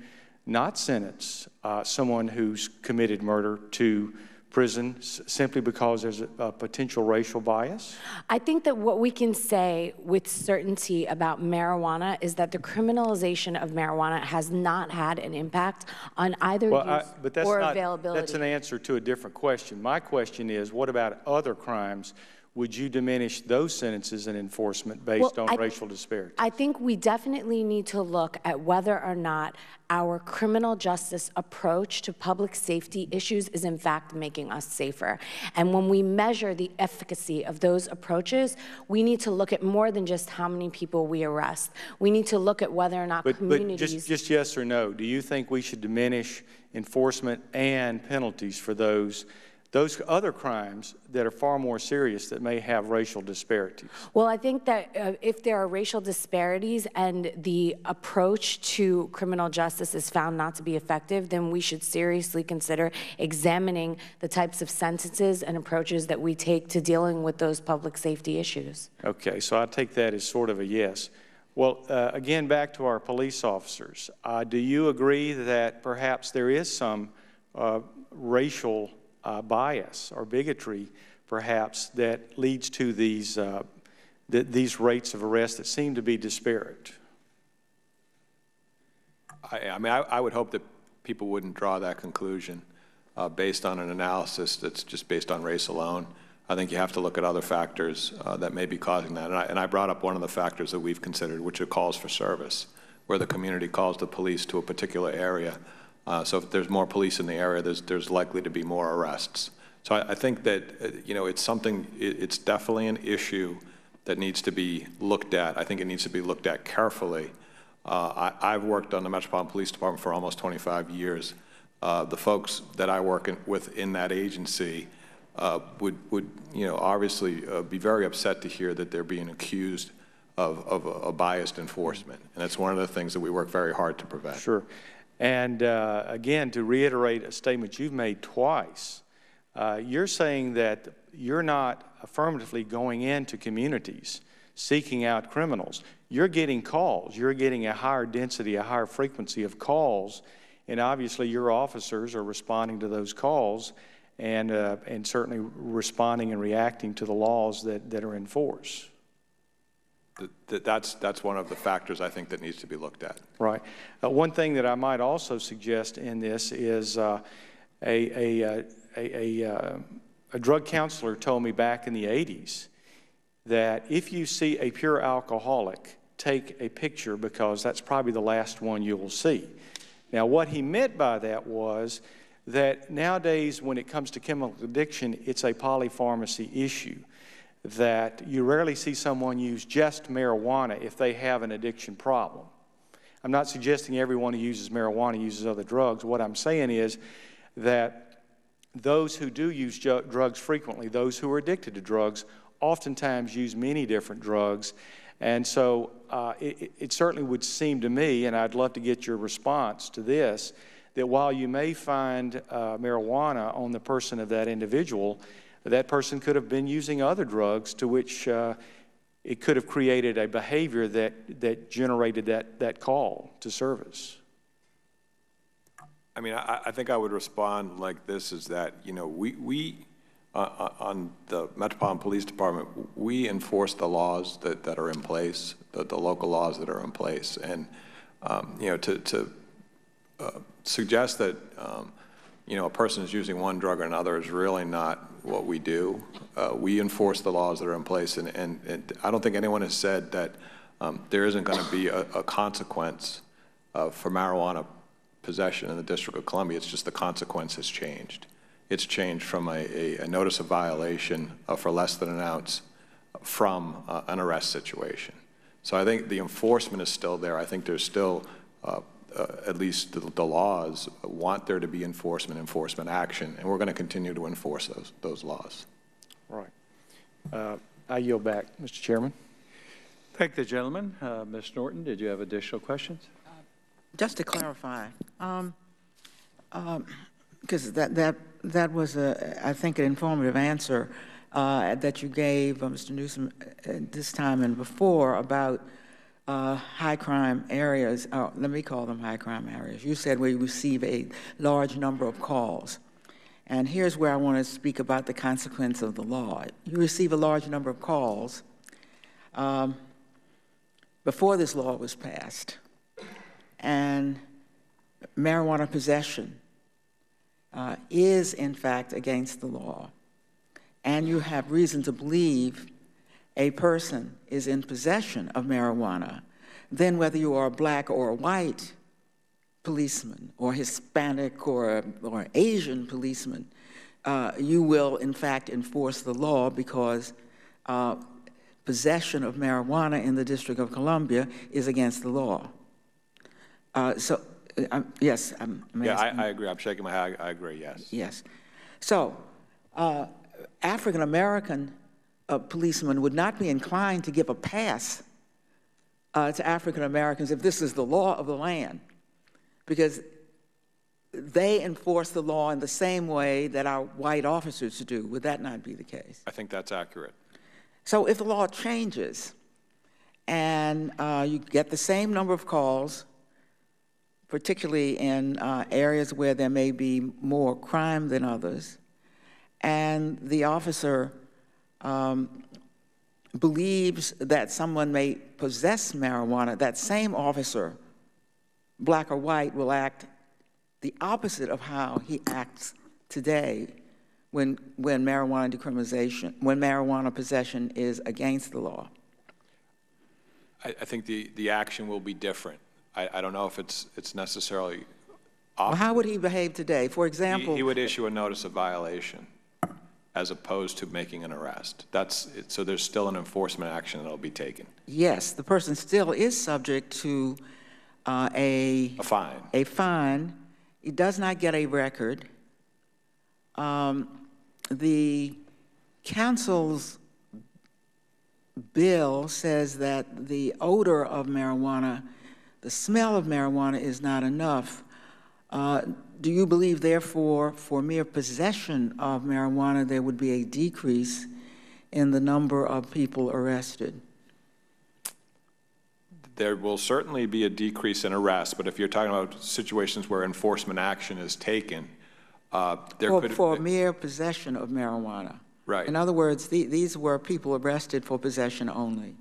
not sentence someone who's committed murder to prison simply because there's a potential racial bias? I think that what we can say with certainty about marijuana is that the criminalization of marijuana has not had an impact on either use or availability. That's an answer to a different question. My question is, what about other crimes? Would you diminish those sentences and enforcement based on racial disparity? I think we definitely need to look at whether or not our criminal justice approach to public safety issues is in fact making us safer. And when we measure the efficacy of those approaches, we need to look at more than just how many people we arrest. We need to look at whether or not communities— But just yes or no, do you think we should diminish enforcement and penalties for those other crimes that are far more serious that may have racial disparities? Well, I think that if there are racial disparities and the approach to criminal justice is found not to be effective, then we should seriously consider examining the types of sentences and approaches that we take to dealing with those public safety issues. Okay, so I take that as sort of a yes. Well, again, back to our police officers. Do you agree that perhaps there is some racial bias or bigotry, perhaps, that leads to these rates of arrest that seem to be disparate? I mean, I would hope that people wouldn't draw that conclusion based on an analysis that's just based on race alone. I think you have to look at other factors that may be causing that. And I brought up one of the factors that we've considered, which are calls for service, where the community calls the police to a particular area. So if there's more police in the area, there's likely to be more arrests. So I think that, you know, it's definitely an issue that needs to be looked at. I think it needs to be looked at carefully. I've worked on the Metropolitan Police Department for almost 25 years. The folks that I work with in that agency would you know, obviously be very upset to hear that they're being accused of a biased enforcement. And that's one of the things that we work very hard to prevent. Sure. And again, to reiterate a statement you've made twice, you're saying that you're not affirmatively going into communities seeking out criminals. You're getting calls. You're getting a higher density, a higher frequency of calls, and obviously your officers are responding to those calls and certainly responding and reacting to the laws that are in force. That's one of the factors I think that needs to be looked at. Right. One thing that I might also suggest in this is a drug counselor told me back in the 80s that if you see a pure alcoholic, take a picture because that's probably the last one you will see. Now, what he meant by that was that nowadays when it comes to chemical addiction, it's a polypharmacy issue, that you rarely see someone use just marijuana if they have an addiction problem. I'm not suggesting everyone who uses marijuana uses other drugs. What I'm saying is that those who do use drugs frequently, those who are addicted to drugs, oftentimes use many different drugs. And so it certainly would seem to me, and I'd love to get your response to this, that while you may find marijuana on the person of that individual, that person could have been using other drugs to which it could have created a behavior that generated that call to service. I mean, I think I would respond like this, is that, you know, we on the Metropolitan Police Department, we enforce the laws that are in place, the local laws that are in place. And, you know, to suggest that, you know, a person is using one drug or another is really not what we do. We enforce the laws that are in place, and I don't think anyone has said that there isn't going to be a consequence for marijuana possession in the District of Columbia. It's just the consequence has changed. It's changed from a notice of violation for less than an ounce from an arrest situation. So I think the enforcement is still there. I think there's still, at least the laws want there to be enforcement action, and we're going to continue to enforce those laws. Right. I yield back, Mr. Chairman. Thank the gentleman. Ms. Norton, did you have additional questions? Just to clarify, because that was, I think, an informative answer that you gave, Mr. Newsom, this time and before about high crime areas. Let me call them high crime areas. You said we receive a large number of calls. And here's where I want to speak about the consequence of the law. You receive a large number of calls before this law was passed. And marijuana possession is, in fact, against the law. And you have reason to believe a person is in possession of marijuana, then whether you are a black or a white policeman or Hispanic or Asian policeman, you will, in fact, enforce the law because possession of marijuana in the District of Columbia is against the law. Yes, I agree. I'm shaking my head. I agree, yes. Yes. So African-American policemen would not be inclined to give a pass to African-Americans if this is the law of the land, because they enforce the law in the same way that our white officers do. Would that not be the case? I think that's accurate. So if the law changes and you get the same number of calls, particularly in areas where there may be more crime than others, and the officer believes that someone may possess marijuana, that same officer black or white, will act the opposite of how he acts today when marijuana decriminalization, when marijuana possession is against the law? I think the action will be different. I don't know if it's necessarily Well, how would he behave today? For example, he would issue a notice of violation as opposed to making an arrest. So there's still an enforcement action that will be taken. yes, the person still is subject to a fine. A fine. He does not get a record. The council's bill says that the odor of marijuana, the smell of marijuana is not enough. Do you believe, therefore, for mere possession of marijuana, there would be a decrease in the number of people arrested? There will certainly be a decrease in arrests, but if you're talking about situations where enforcement action is taken, for mere possession of marijuana. Right. In other words, these were people arrested for possession only.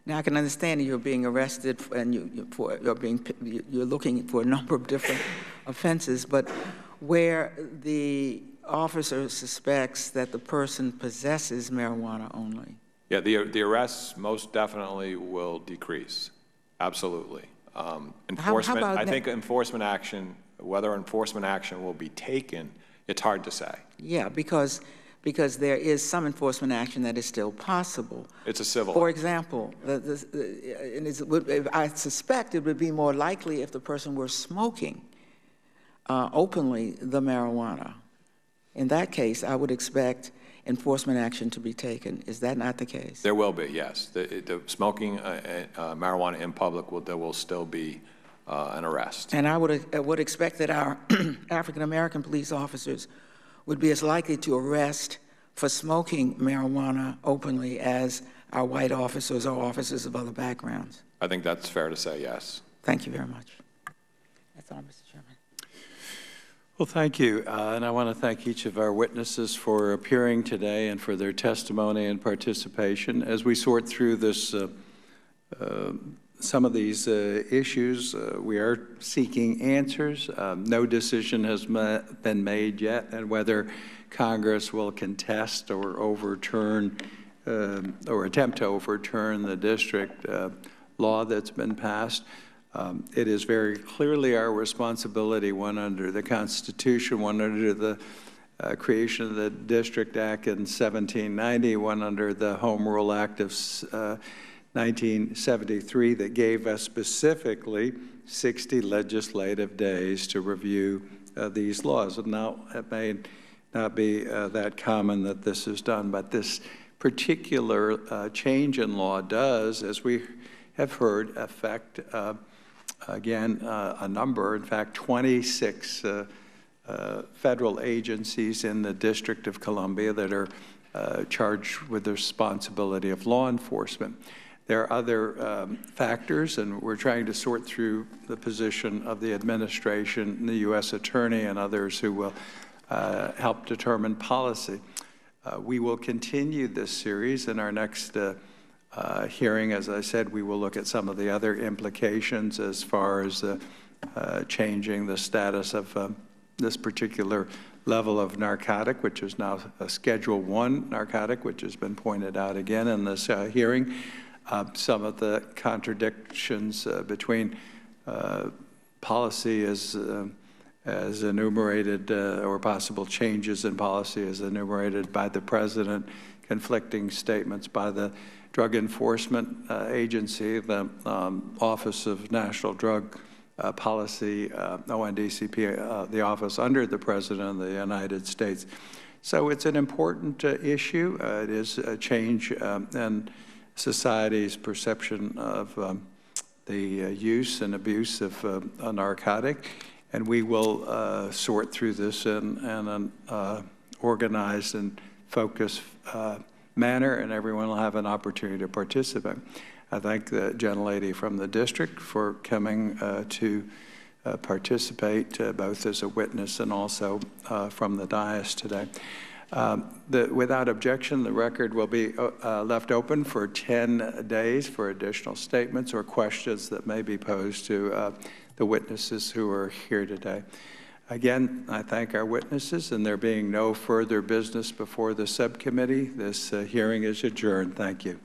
Now, I can understand you're being arrested and you're looking for a number of different offenses, but where the officer suspects that the person possesses marijuana only. Yeah, the arrests most definitely will decrease. Absolutely. Enforcement. I think enforcement action, whether enforcement action will be taken, it's hard to say. Yeah, because there is some enforcement action that is still possible. It's a civil. For example, I suspect it would be more likely if the person were smoking openly the marijuana. In that case, I would expect enforcement action to be taken. Is that not the case? There will be, yes. The smoking marijuana in public, there will still be an arrest. And I would expect that our African-American police officers would be as likely to arrest for smoking marijuana openly as our white officers or officers of other backgrounds. I think that's fair to say, yes. Thank you very much. That's all, Mr. Chairman. Well, thank you. And I want to thank each of our witnesses for appearing today and for their testimony and participation. As we sort through this, some of these issues, we are seeking answers. No decision has been made yet, and whether Congress will contest or overturn or attempt to overturn the district law that's been passed. It is very clearly our responsibility, one under the Constitution, one under the creation of the District Act in 1790, one under the Home Rule Act of 1973 that gave us specifically 60 legislative days to review these laws. And now it may not be that common that this is done, but this particular change in law does, as we have heard, affect again, a number, in fact, 26 federal agencies in the District of Columbia that are charged with the responsibility of law enforcement. There are other factors, and we're trying to sort through the position of the administration, the U.S. Attorney, and others who will help determine policy. We will continue this series in our next hearing. As I said, we will look at some of the other implications as far as changing the status of this particular level of narcotic, which is now a Schedule I narcotic, which has been pointed out again in this hearing. Some of the contradictions between policy as enumerated or possible changes in policy as enumerated by the President, conflicting statements by the Drug Enforcement Agency, the Office of National Drug Policy, ONDCP, the office under the President of the United States. So it's an important issue. It is a change in society's perception of the use and abuse of a narcotic, and we will sort through this in an organized and focused manner, and everyone will have an opportunity to participate. I thank the gentlelady from the district for coming to participate, both as a witness and also from the dais today. Without objection, the record will be left open for 10 days for additional statements or questions that may be posed to the witnesses who are here today. Again, I thank our witnesses, and there being no further business before the subcommittee, this hearing is adjourned. Thank you.